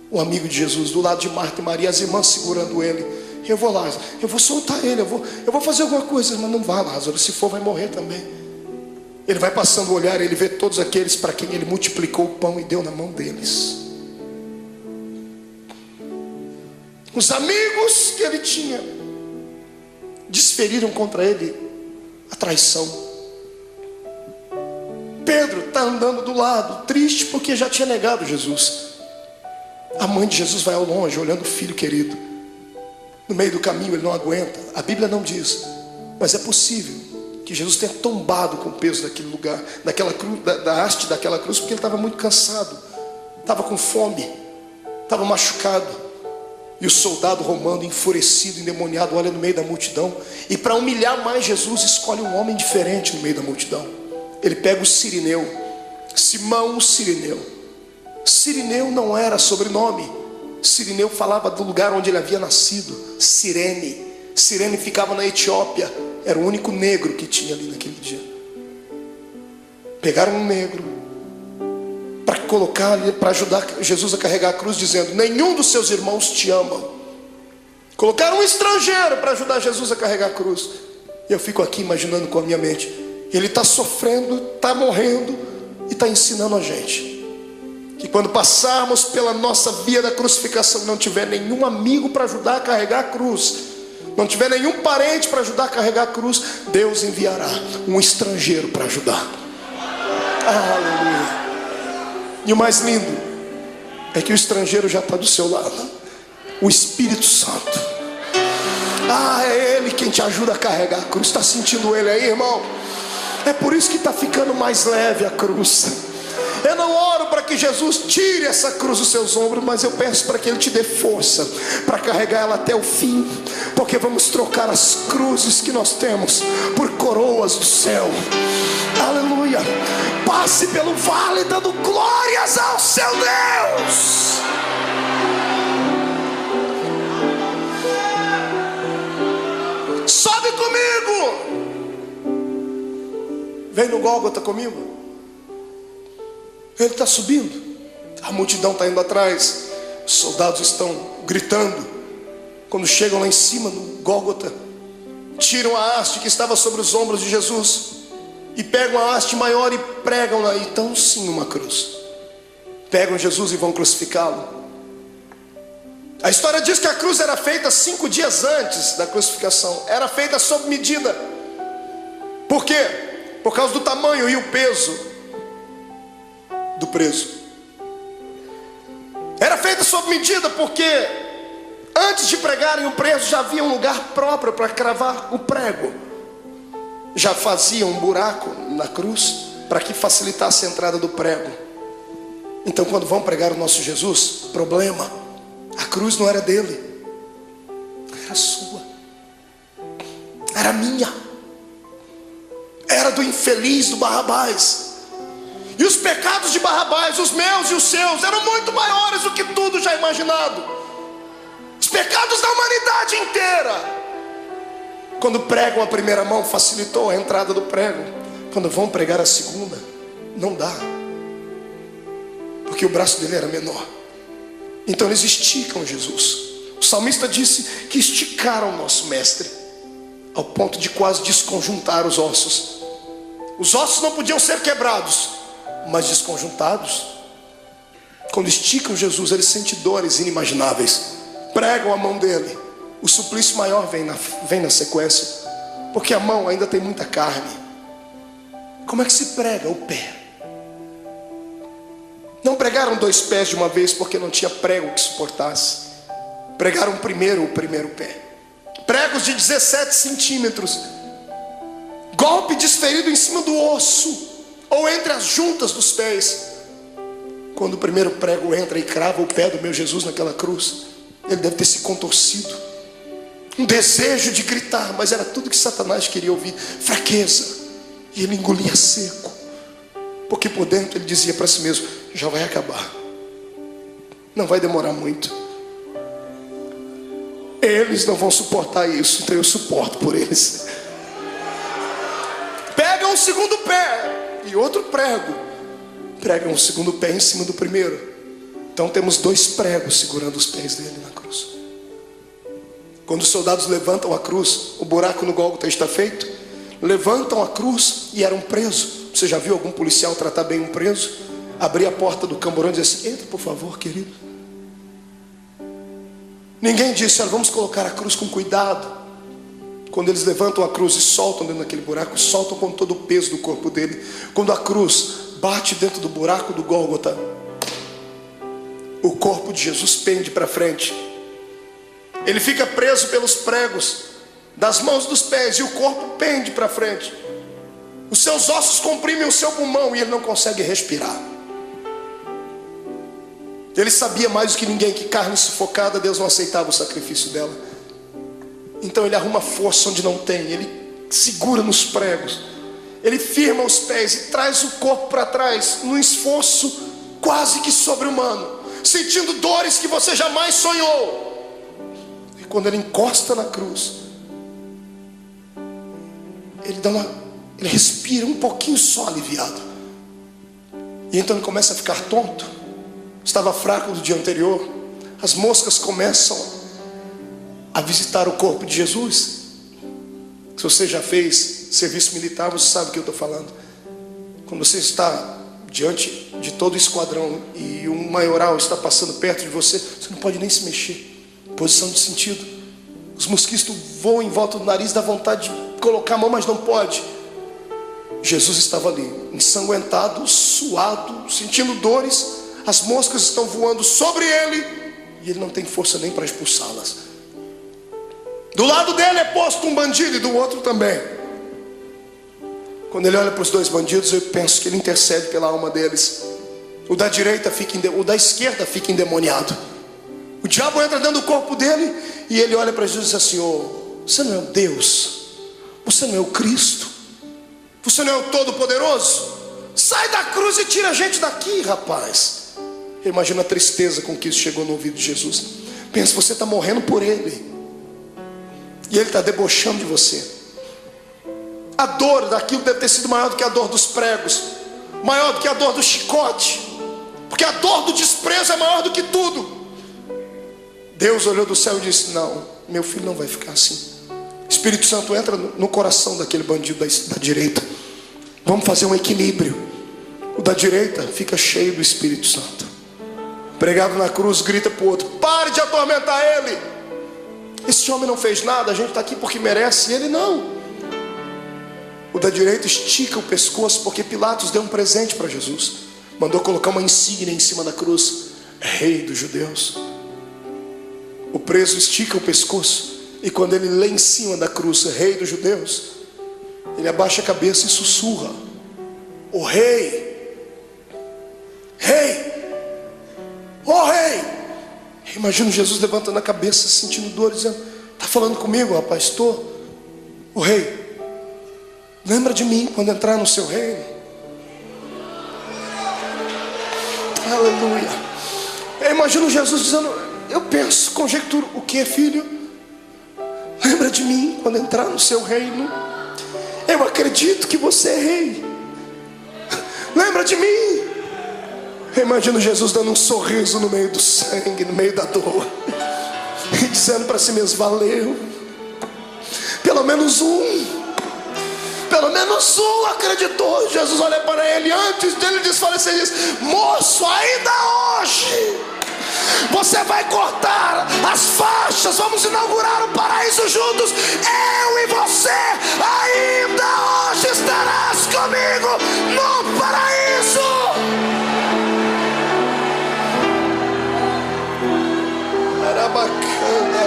o amigo de Jesus, do lado de Marta e Maria, as irmãs segurando ele. Eu vou lá, eu vou soltar ele, eu vou fazer alguma coisa. Mas não vá, Lázaro, se for vai morrer também. Ele vai passando o olhar, ele vê todos aqueles para quem ele multiplicou o pão e deu na mão deles. Os amigos que ele tinha desferiram contra ele a traição. Pedro está andando do lado, triste porque já tinha negado Jesus. A mãe de Jesus vai ao longe, olhando o filho querido. No meio do caminho ele não aguenta. A Bíblia não diz, mas é possível que Jesus tenha tombado com o peso daquele lugar, daquela cruz, da haste daquela cruz, porque ele estava muito cansado, estava com fome, estava machucado. E o soldado romano, enfurecido, endemoniado, olha no meio da multidão, e para humilhar mais Jesus, escolhe um homem diferente no meio da multidão. Ele pega o Cirineu, Simão o Cirineu. Cirineu não era sobrenome. Cirineu falava do lugar onde ele havia nascido, Cirene. Cirene ficava na Etiópia. Era o único negro que tinha ali naquele dia. Pegaram um negro para colocar ali, para ajudar Jesus a carregar a cruz, dizendo: nenhum dos seus irmãos te amam. Colocaram um estrangeiro para ajudar Jesus a carregar a cruz. E eu fico aqui imaginando com a minha mente, ele está sofrendo, está morrendo e está ensinando a gente que quando passarmos pela nossa via da crucificação, não tiver nenhum amigo para ajudar a carregar a cruz, não tiver nenhum parente para ajudar a carregar a cruz, Deus enviará um estrangeiro para ajudar. Aleluia. E o mais lindo é que o estrangeiro já está do seu lado, o Espírito Santo. É Ele quem te ajuda a carregar a cruz. Está sentindo Ele aí, irmão? É por isso que está ficando mais leve a cruz. Eu não oro para que Jesus tire essa cruz dos seus ombros, mas eu peço para que Ele te dê força para carregar ela até o fim, porque vamos trocar as cruzes que nós temos por coroas do céu. Aleluia. Passe pelo vale dando glórias ao seu Deus. Sobe comigo. Vem no Gólgota comigo. Ele está subindo, a multidão está indo atrás, os soldados estão gritando. Quando chegam lá em cima no Gólgota, tiram a haste que estava sobre os ombros de Jesus e pegam a haste maior e pregam lá, então sim uma cruz. Pegam Jesus e vão crucificá-lo. A história diz que a cruz era feita 5 dias antes da crucificação, era feita sob medida. Por quê? Por causa do tamanho e o peso do preso. Era feita sob medida porque antes de pregarem o preso já havia um lugar próprio para cravar o prego. Já faziam um buraco na cruz para que facilitasse a entrada do prego. Então quando vão pregar o nosso Jesus, problema, a cruz não era dele, era sua, era minha, era do infeliz, do Barrabás. E os pecados de Barrabás, os meus e os seus, eram muito maiores do que tudo já imaginado. Os pecados da humanidade inteira. Quando pregam a primeira mão, facilitou a entrada do prego. Quando vão pregar a segunda, não dá, porque o braço dele era menor. Então eles esticam Jesus. O salmista disse que esticaram o nosso mestre ao ponto de quase desconjuntar os ossos. Os ossos não podiam ser quebrados, mas desconjuntados. Quando esticam Jesus, ele sente dores inimagináveis. Pregam a mão dele, o suplício maior vem na sequência, porque a mão ainda tem muita carne. Como é que se prega o pé? Não pregaram 2 pés de uma vez porque não tinha prego que suportasse. Pregaram primeiro o primeiro pé, pregos de 17 centímetros, golpe desferido em cima do osso ou entre as juntas dos pés. Quando o primeiro prego entra e crava o pé do meu Jesus naquela cruz, ele deve ter se contorcido, um desejo de gritar, mas era tudo que Satanás queria ouvir, fraqueza. E ele engolia seco, porque por dentro ele dizia para si mesmo: já vai acabar, não vai demorar muito, eles não vão suportar isso, então eu suporto por eles. Pegam o segundo pé e outro prego, pregam o segundo pé em cima do primeiro. Então temos 2 pregos segurando os pés dele na cruz. Quando os soldados levantam a cruz, o buraco no Gólgota está feito. Levantam a cruz e eram presos. Você já viu algum policial tratar bem um preso? Abrir a porta do camburão e dizer assim: entra por favor, querido. Ninguém disse: olha, vamos colocar a cruz com cuidado. Quando eles levantam a cruz e soltam dentro daquele buraco, soltam com todo o peso do corpo dele. Quando a cruz bate dentro do buraco do Gólgota, o corpo de Jesus pende para frente. Ele fica preso pelos pregos das mãos e dos pés, e o corpo pende para frente. Os seus ossos comprimem o seu pulmão e ele não consegue respirar. Ele sabia mais do que ninguém que carne sufocada, Deus não aceitava o sacrifício dela. Então ele arruma força onde não tem. Ele segura nos pregos, ele firma os pés e traz o corpo para trás, num esforço quase que sobre-humano, sentindo dores que você jamais sonhou. E quando ele encosta na cruz, ele respira um pouquinho só aliviado. E então ele começa a ficar tonto. Estava fraco do dia anterior. As moscas começam a visitar o corpo de Jesus. Se você já fez serviço militar, você sabe o que eu estou falando. Quando você está diante de todo o esquadrão e um maioral está passando perto de você, você não pode nem se mexer. Posição de sentido. Os mosquitos voam em volta do nariz, dá vontade de colocar a mão, mas não pode. Jesus estava ali, ensanguentado, suado, sentindo dores. As moscas estão voando sobre ele e ele não tem força nem para expulsá-las. Do lado dele é posto um bandido e do outro também. Quando ele olha para os dois bandidos, eu penso que ele intercede pela alma deles. O da esquerda fica endemoniado. O diabo entra dentro do corpo dele e ele olha para Jesus e diz assim: oh, você não é o Deus? Você não é o Cristo? Você não é o Todo-Poderoso? Sai da cruz e tira a gente daqui, rapaz. Imagina a tristeza com que isso chegou no ouvido de Jesus. Pensa, você está morrendo por ele e ele está debochando de você. A dor daquilo deve ter sido maior do que a dor dos pregos, maior do que a dor do chicote, porque a dor do desprezo é maior do que tudo. Deus olhou do céu e disse: não, meu filho não vai ficar assim. Espírito Santo entra no coração daquele bandido da direita. Vamos fazer um equilíbrio. O da direita fica cheio do Espírito Santo. Pregado na cruz, grita para o outro: pare de atormentar ele. Esse homem não fez nada, a gente está aqui porque merece, e ele não. O da direita estica o pescoço, porque Pilatos deu um presente para Jesus. Mandou colocar uma insígnia em cima da cruz: Rei dos Judeus. O preso estica o pescoço, e quando ele lê em cima da cruz Rei dos Judeus, ele abaixa a cabeça e sussurra: o Rei, Rei, ó Rei. Imagino Jesus levantando a cabeça, sentindo dor, dizendo: está falando comigo, rapaz? Estou. O Rei, lembra de mim quando entrar no seu reino. Aleluia. Eu imagino Jesus dizendo, eu penso, conjecturo: o que, filho? Lembra de mim quando entrar no seu reino. Eu acredito que você é rei. Lembra de mim. Eu imagino Jesus dando um sorriso no meio do sangue, no meio da dor, e dizendo para si mesmo: valeu. Pelo menos um acreditou. Jesus olha para ele antes dele desfalecer e diz: moço, ainda hoje você vai cortar as faixas, vamos inaugurar o paraíso juntos. Eu e você, ainda hoje estarás comigo no paraíso. Era bacana.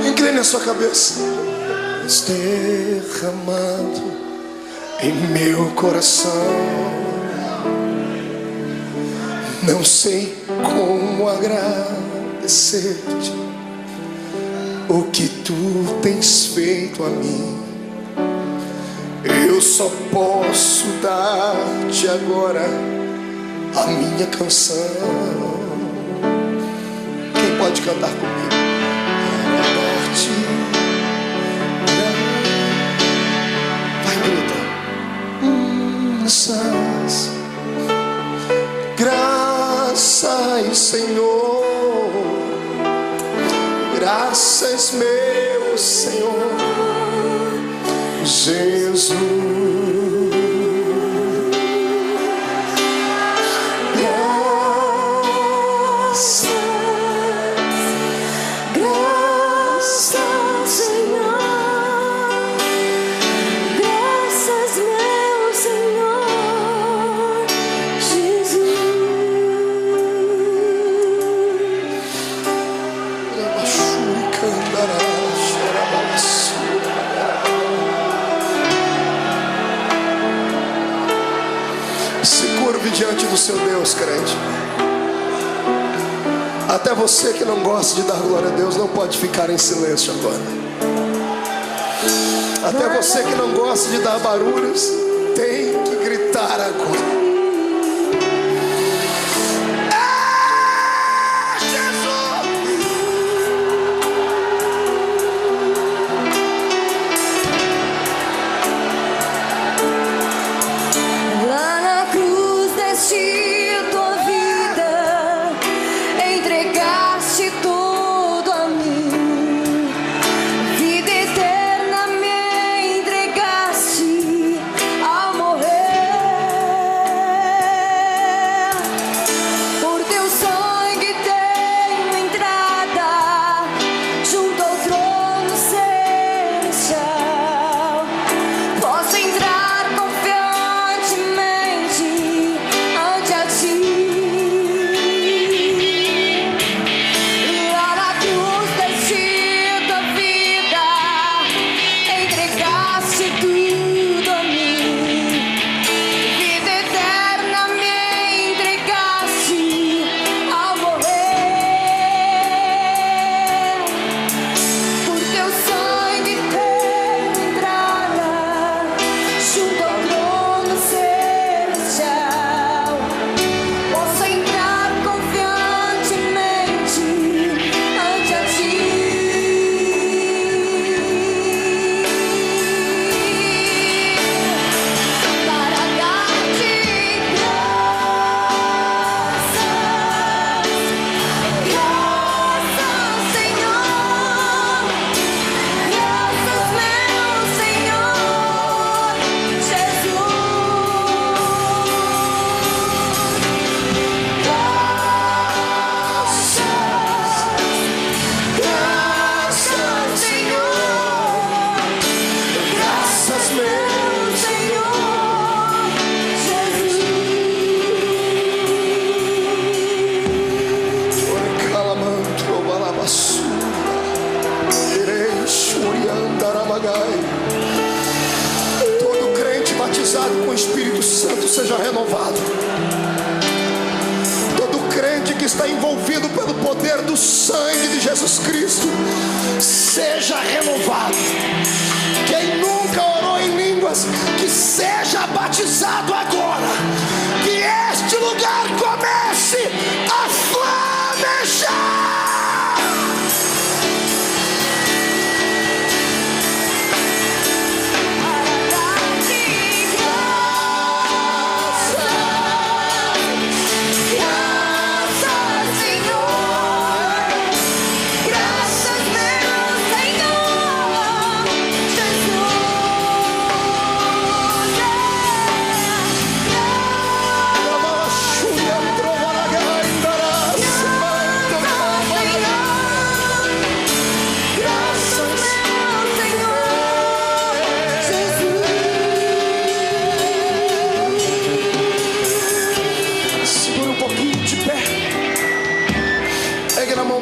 Incline a sua cabeça. Derramado em meu coração, não sei como agradecer-te o que tu tens feito a mim. Eu só posso dar-te agora a minha canção. Quem pode cantar comigo? Graças meu Senhor Jesus. Diante do seu Deus, crente. Até você que não gosta de dar glória a Deus não pode ficar em silêncio agora. Até você que não gosta de dar barulhos tem que gritar agora. Todo crente batizado com o Espírito Santo seja renovado. Todo crente que está envolvido pelo poder do sangue de Jesus Cristo seja renovado. Quem nunca orou em línguas, que seja batizado agora. Que este lugar comece a flamejar.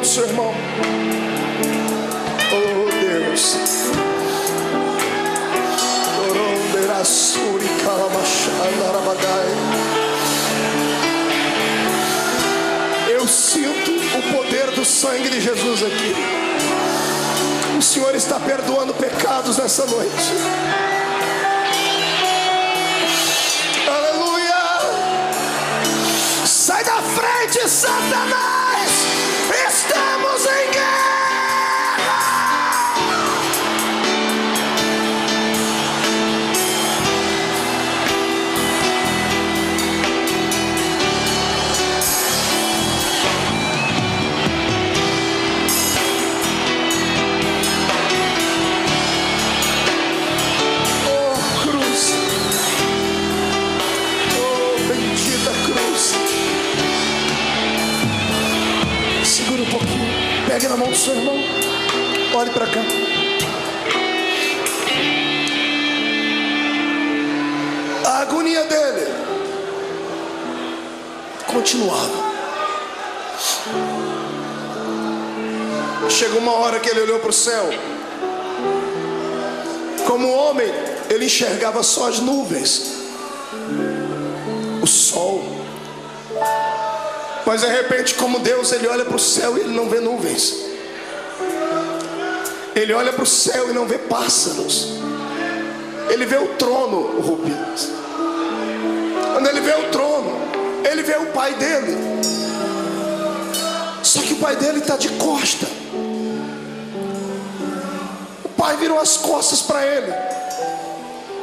Seu irmão, oh Deus, eu sinto o poder do sangue de Jesus aqui. O Senhor está perdoando pecados nessa noite. Aleluia! Sai da frente, Satanás! Estamos em guerra! para cá. A agonia dele continuava. Chegou uma hora que ele olhou para o céu. Como homem, ele enxergava só as nuvens, o sol. Mas de repente, como Deus, ele olha para o céu e ele não vê nuvens. Ele olha para o céu e não vê pássaros. Ele vê o trono, Rupias. Quando ele vê o trono, ele vê o pai dele. Só que o pai dele está de costa. O pai virou as costas para ele.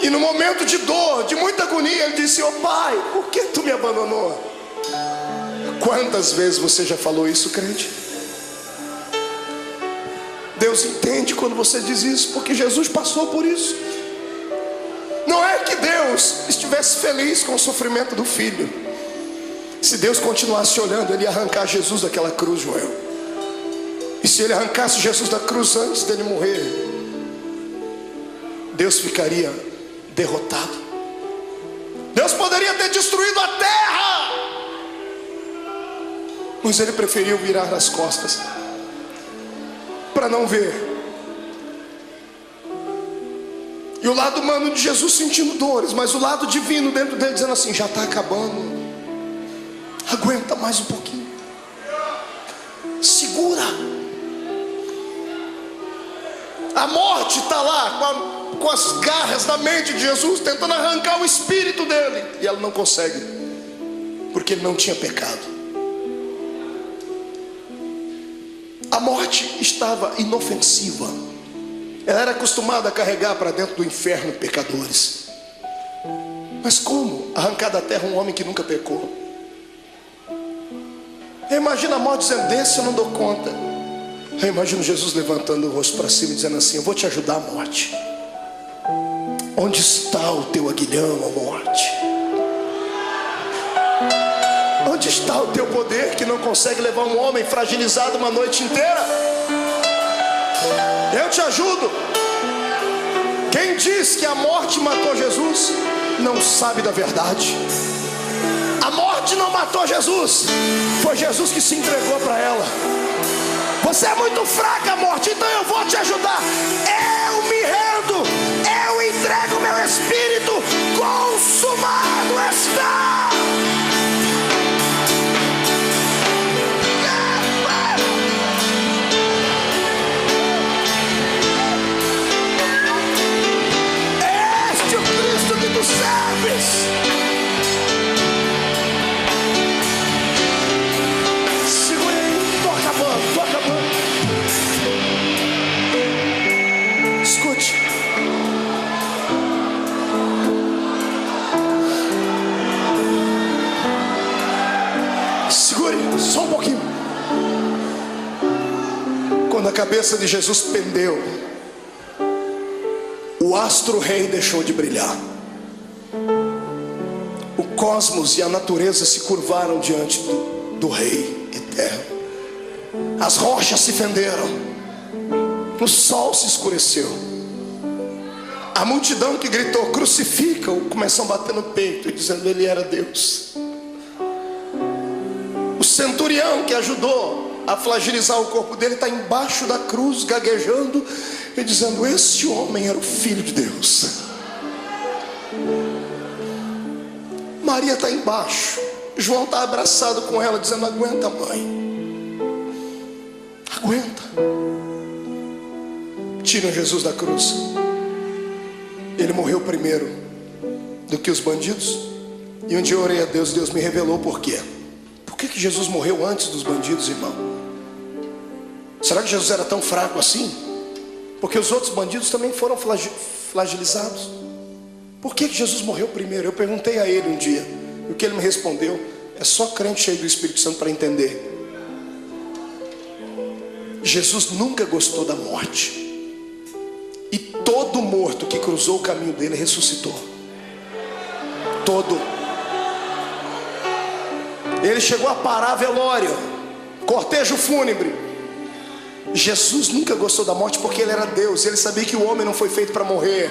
E no momento de dor, de muita agonia, ele disse: "Ô pai, por que tu me abandonou?" Quantas vezes você já falou isso, crente? Deus entende quando você diz isso, porque Jesus passou por isso. Não é que Deus estivesse feliz com o sofrimento do filho. Se Deus continuasse olhando, ele ia arrancar Jesus daquela cruz, Joel. E se ele arrancasse Jesus da cruz antes dele morrer, Deus ficaria derrotado. Deus poderia ter destruído a terra, mas ele preferiu virar as costas para não ver. E o lado humano de Jesus sentindo dores, mas o lado divino dentro dele dizendo assim: já está acabando, aguenta mais um pouquinho, segura. A morte está lá com as garras da mente de Jesus, tentando arrancar o espírito dele, e ela não consegue, porque ele não tinha pecado. A morte estava inofensiva. Ela era acostumada a carregar para dentro do inferno pecadores. Mas como arrancar da terra um homem que nunca pecou? Eu imagino a morte dizendo: desse eu não dou conta. Eu imagino Jesus levantando o rosto para cima e dizendo assim: eu vou te ajudar, a morte. Onde está o teu aguilhão, a morte? Onde está o teu poder que não consegue levar um homem fragilizado uma noite inteira? Eu te ajudo. Quem diz que a morte matou Jesus não sabe da verdade. A morte não matou Jesus, foi Jesus que se entregou para ela. Você é muito fraca, morte, então eu vou te ajudar. Eu me rendo, eu entrego meu espírito, consumado está. Este é o Cristo que tu serves. Escute. Segure só um pouquinho. Quando a cabeça de Jesus pendeu, o astro-rei deixou de brilhar. O cosmos e a natureza se curvaram diante do Rei eterno. As rochas se fenderam. O sol se escureceu. A multidão que gritou: crucifica-o, começou a bater no peito e dizendo: ele era Deus. O centurião que ajudou a fragilizar o corpo dele está embaixo da cruz, gaguejando e dizendo: esse homem era o Filho de Deus. Maria está embaixo, João está abraçado com ela, dizendo: aguenta, mãe, aguenta. Tiram Jesus da cruz. Ele morreu primeiro do que os bandidos. E um dia eu orei a Deus, Deus me revelou por quê. Por que Jesus morreu antes dos bandidos, irmão? Será que Jesus era tão fraco assim? Porque os outros bandidos também foram flagelizados. Por que Jesus morreu primeiro? Eu perguntei a ele um dia, e o que ele me respondeu: é só crente cheio do Espírito Santo para entender. Jesus nunca gostou da morte. E todo morto que cruzou o caminho dele ressuscitou. Todo. Ele chegou a parar velório, cortejo fúnebre. Jesus nunca gostou da morte porque ele era Deus. Ele sabia que o homem não foi feito para morrer.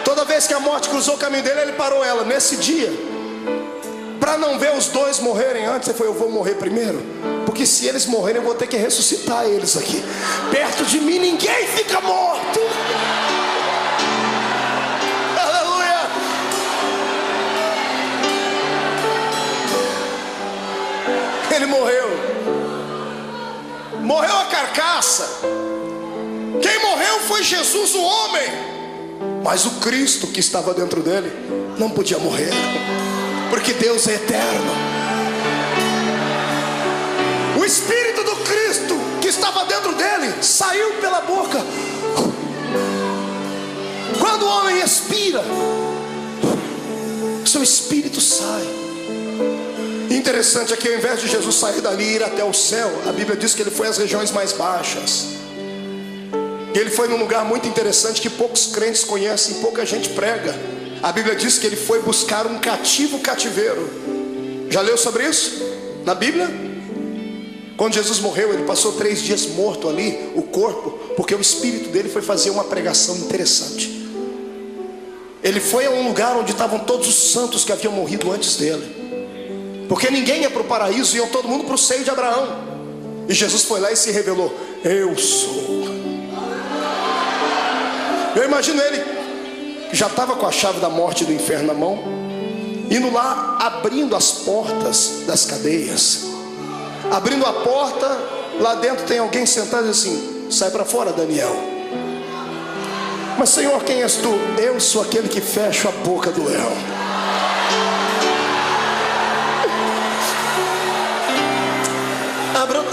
Toda vez que a morte cruzou o caminho dele, ele parou ela. Nesse dia, para não ver os dois morrerem antes, ele falou: eu vou morrer primeiro, porque se eles morrerem eu vou ter que ressuscitar eles aqui. Perto de mim ninguém fica morto. Aleluia. Ele morreu. Morreu a carcaça. Quem morreu foi Jesus, o homem. Mas o Cristo que estava dentro dele não podia morrer, porque Deus é eterno. O Espírito do Cristo que estava dentro dele saiu pela boca. Quando o homem expira, seu espírito sai. Interessante é que ao invés de Jesus sair dali e ir até o céu, a Bíblia diz que ele foi às regiões mais baixas. E ele foi num lugar muito interessante que poucos crentes conhecem, pouca gente prega. A Bíblia diz que ele foi buscar um cativeiro. Já leu sobre isso na Bíblia? Quando Jesus morreu, ele passou 3 dias morto ali, o corpo, porque o espírito dele foi fazer uma pregação interessante. Ele foi a um lugar onde estavam todos os santos que haviam morrido antes dele, porque ninguém ia para o paraíso, iam todo mundo para o seio de Abraão. E Jesus foi lá e se revelou: eu sou. Eu imagino ele, que já estava com a chave da morte e do inferno na mão, indo lá, abrindo as portas das cadeias. Abrindo a porta, lá dentro tem alguém sentado assim: sai para fora, Daniel. Mas Senhor, quem és tu? Eu sou aquele que fecha a boca do leão.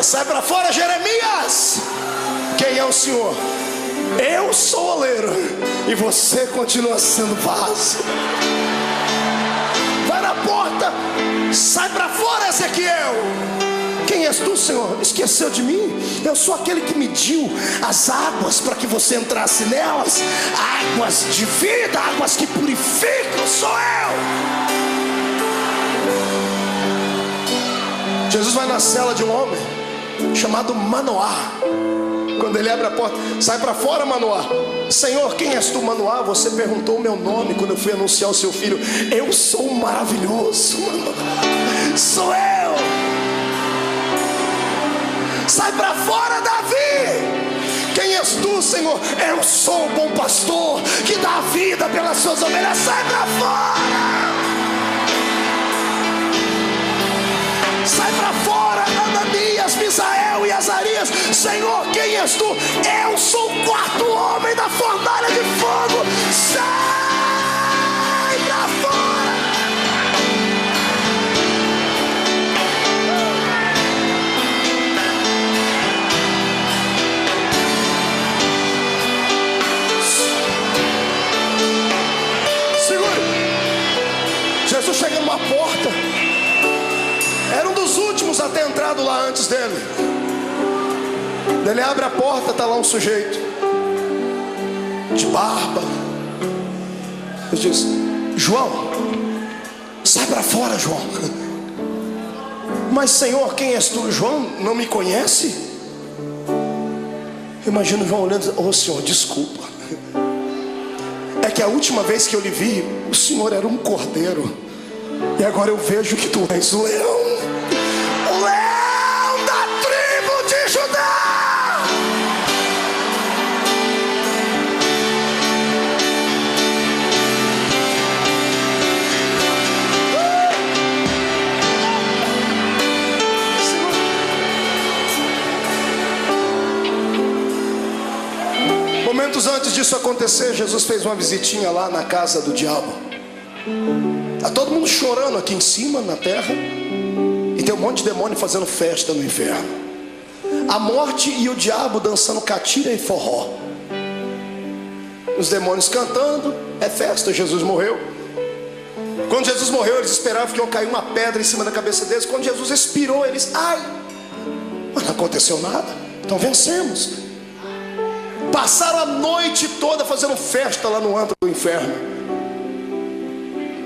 Sai para fora, Jeremias. Quem é o Senhor? Eu sou o oleiro e você continua sendo vaso. Vai na porta. Sai para fora, Ezequiel. Quem és tu, Senhor? Esqueceu de mim? Eu sou aquele que mediu as águas para que você entrasse nelas. Águas de vida, águas que purificam, sou eu. Jesus vai na cela de um homem chamado Manoá. Quando ele abre a porta: sai para fora, Manoá. Senhor, quem és tu, Manoá? Você perguntou o meu nome quando eu fui anunciar o seu filho. Eu sou o maravilhoso, Manoá. Sou eu. Sai para fora, Davi. Quem és tu, Senhor? Eu sou o bom pastor que dá a vida pelas suas ovelhas. Sai para fora. Sai para fora, Ananias, Misael e Azarias. Senhor, quem és tu? Eu sou o 4º homem da fornalha de fogo. Sai para fora. Segure. Jesus chega numa porta. Era um dos últimos a ter entrado lá antes dele. Ele abre a porta, está lá um sujeito de barba. Ele diz: João, sai para fora, João. Mas Senhor, quem és tu? João não me conhece? Imagina João olhando e dizendo: oh Senhor, desculpa. É que a última vez que eu lhe vi, o Senhor era um cordeiro, e agora eu vejo que tu és o leão. O leão da tribo de Judá. Momentos antes disso acontecer, Jesus fez uma visitinha lá na casa do diabo. Está todo mundo chorando aqui em cima, na terra, e tem um monte de demônio fazendo festa no inferno. A morte e o diabo dançando catira e forró. Os demônios cantando, é festa. Jesus morreu. Quando Jesus morreu, eles esperavam que ia cair uma pedra em cima da cabeça deles. Quando Jesus expirou, eles: ai, mas não aconteceu nada, então vencemos. Passaram a noite toda fazendo festa lá no antro do inferno.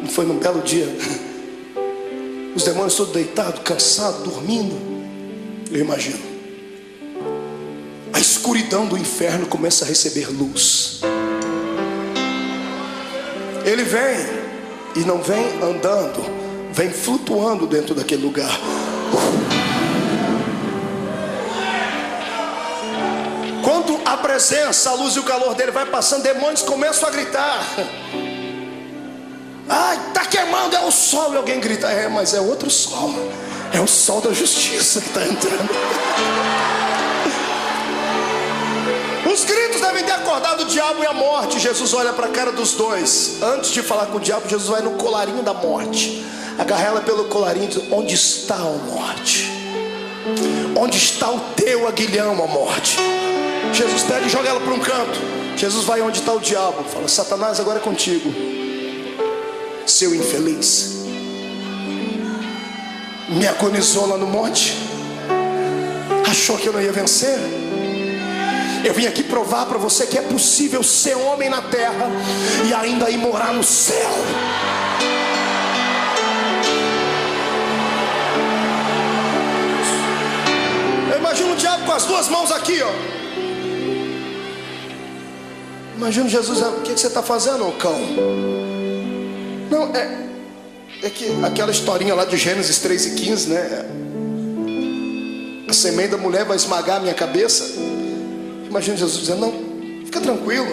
Foi num belo dia, os demônios todos deitados, cansados, dormindo. Eu imagino. escuridão do inferno começa a receber luz. Ele vem, e não vem andando, vem flutuando dentro daquele lugar. Quando a presença, a luz e o calor dele vai passando, demônios começam a gritar: ai, está queimando, é o sol. E alguém grita: é, mas é outro sol. É o sol da justiça que está entrando. Os gritos devem ter acordado o diabo e a morte. Jesus olha para a cara dos dois. Antes de falar com o diabo, Jesus vai no colarinho da morte, agarra ela pelo colarinho e diz: onde está a morte? Onde está o teu aguilhão, a morte? Jesus pega e joga ela para um canto. Jesus vai onde está o diabo, fala: Satanás, agora é contigo, seu infeliz. Me agonizou lá no monte, achou que eu não ia vencer. Eu vim aqui provar para você que é possível ser homem na terra e ainda ir morar no céu. Eu imagino o diabo com as duas mãos aqui, ó. Imagina Jesus: o que você está fazendo, ô cão? Não, é que aquela historinha lá de Gênesis 3:15, né? A semente da mulher vai esmagar a minha cabeça. Imagina Jesus dizendo: não, fica tranquilo,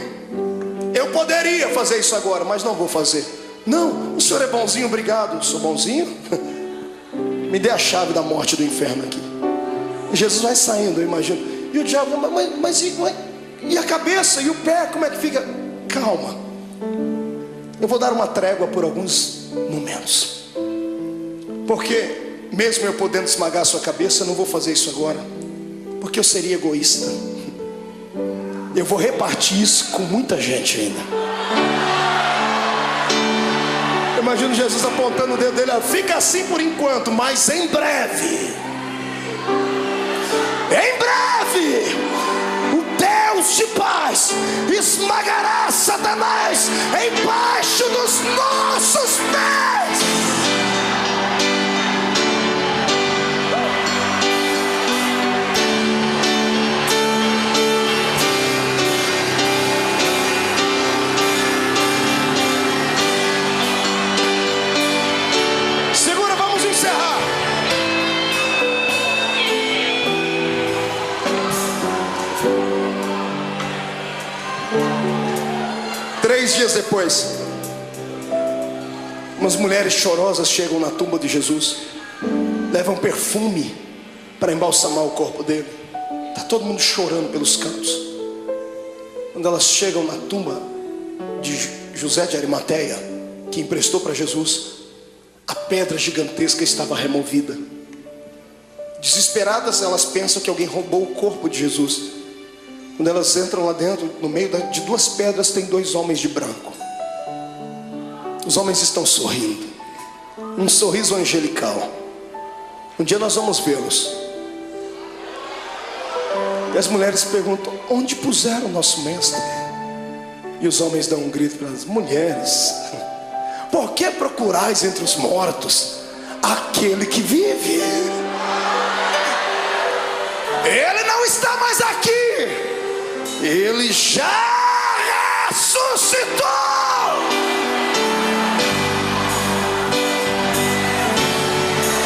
eu poderia fazer isso agora, mas não vou fazer. Não, o senhor é bonzinho, obrigado. Sou bonzinho? Me dê a chave da morte do inferno aqui. E Jesus vai saindo, eu imagino. E o diabo: mas e a cabeça e o pé, como é que fica? Calma, eu vou dar uma trégua por alguns momentos, porque mesmo eu podendo esmagar a sua cabeça, eu não vou fazer isso agora, porque eu seria egoísta. Eu vou repartir isso com muita gente ainda. Eu imagino Jesus apontando o dedo dele: fica assim por enquanto, mas em breve, o Deus de paz esmagará Satanás embaixo dos nossos pés. Segura, vamos encerrar. Três dias depois, umas mulheres chorosas chegam na tumba de Jesus, levam perfume para embalsamar o corpo dele. Está todo mundo chorando pelos cantos. Quando elas chegam na tumba de José de Arimateia, que emprestou para Jesus, a pedra gigantesca estava removida. Desesperadas, elas pensam que alguém roubou o corpo de Jesus. Quando elas entram lá dentro, no meio de duas pedras tem dois homens de branco. Os homens estão sorrindo, um sorriso angelical. Um dia nós vamos vê-los. E as mulheres perguntam: onde puseram o nosso mestre? E os homens dão um grito para elas: mulheres, por que procurais entre os mortos aquele que vive? Ele não está mais aqui, ele já ressuscitou.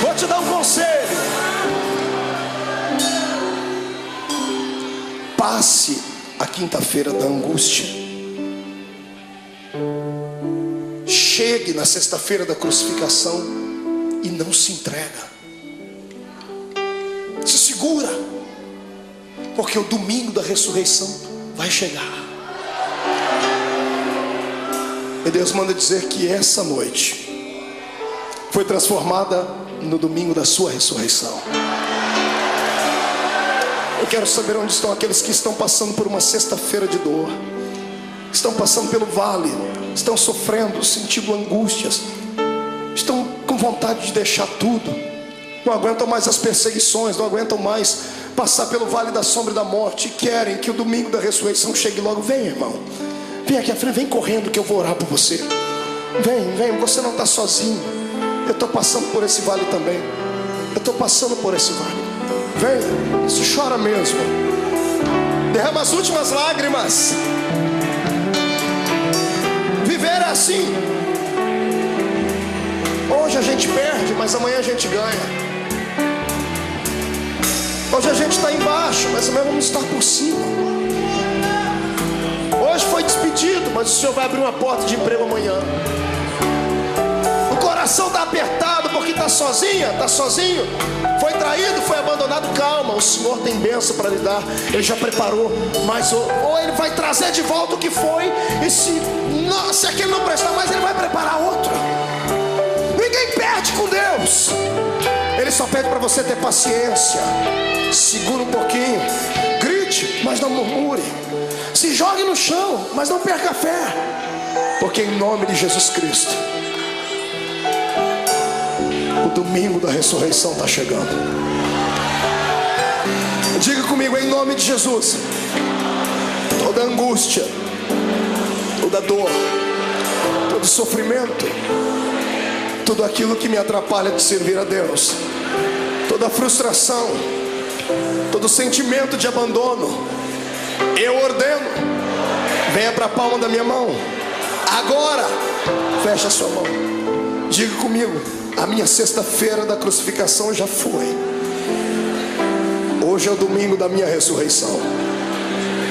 Vou te dar um conselho: passe a quinta-feira da angústia, chegue na sexta-feira da crucificação e não se entrega. Se segura, porque o domingo da ressurreição vai chegar. E Deus manda dizer que essa noite foi transformada no domingo da sua ressurreição. Eu quero saber onde estão aqueles que estão passando por uma sexta-feira de dor, estão passando pelo vale, estão sofrendo, sentindo angústias, estão com vontade de deixar tudo, não aguentam mais as perseguições, não aguentam mais passar pelo vale da sombra e da morte, e querem que o domingo da ressurreição chegue logo. Vem, irmão, vem aqui à frente, vem correndo que eu vou orar por você. Vem, você não está sozinho. Eu estou passando por esse vale também. Eu estou passando por esse vale. Vem, isso chora mesmo. Derrama as últimas lágrimas. Viver é assim. Hoje a gente perde, mas amanhã a gente ganha. Hoje a gente está embaixo, mas amanhã vamos estar por cima. Hoje foi despedido, mas o Senhor vai abrir uma porta de emprego amanhã. O coração está apertado porque está sozinha, está sozinho. Foi traído, foi abandonado. Calma, o Senhor tem bênção para lhe dar. Ele já preparou, mas ou Ele vai trazer de volta o que foi. E se aquele não prestar mais, Ele vai preparar outro. Ninguém perde com Deus. Ele só pede para você ter paciência. Segura um pouquinho. Grite, mas não murmure. Se jogue no chão, mas não perca a fé. Porque em nome de Jesus Cristo, o domingo da ressurreição está chegando. Diga comigo, em nome de Jesus. Toda angústia, toda dor, todo sofrimento, tudo aquilo que me atrapalha de servir a Deus, toda frustração, todo sentimento de abandono, eu ordeno, venha para a palma da minha mão. Agora, feche a sua mão. Diga comigo, a minha sexta-feira da crucificação já foi. Hoje é o domingo da minha ressurreição.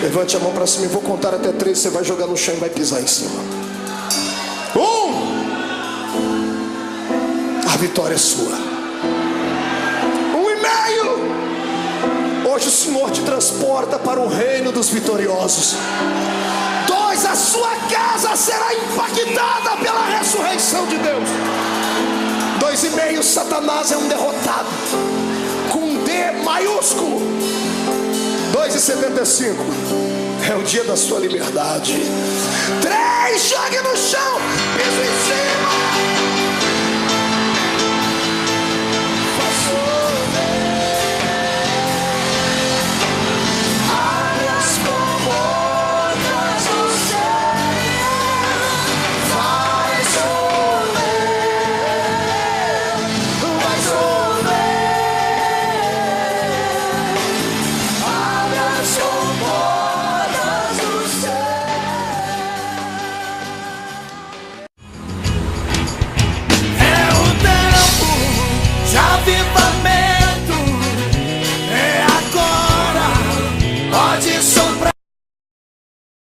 Levante a mão para cima, eu vou contar até 3. Você vai jogar no chão e vai pisar em cima. 1. A vitória é sua. 1,5. Hoje o Senhor te transporta para o reino dos vitoriosos. 2. A sua casa será impactada pela ressurreição de Deus. 2,5. Satanás é um derrotado, com um D maiúsculo. 2,75. É o dia da sua liberdade. 3. Jogue no chão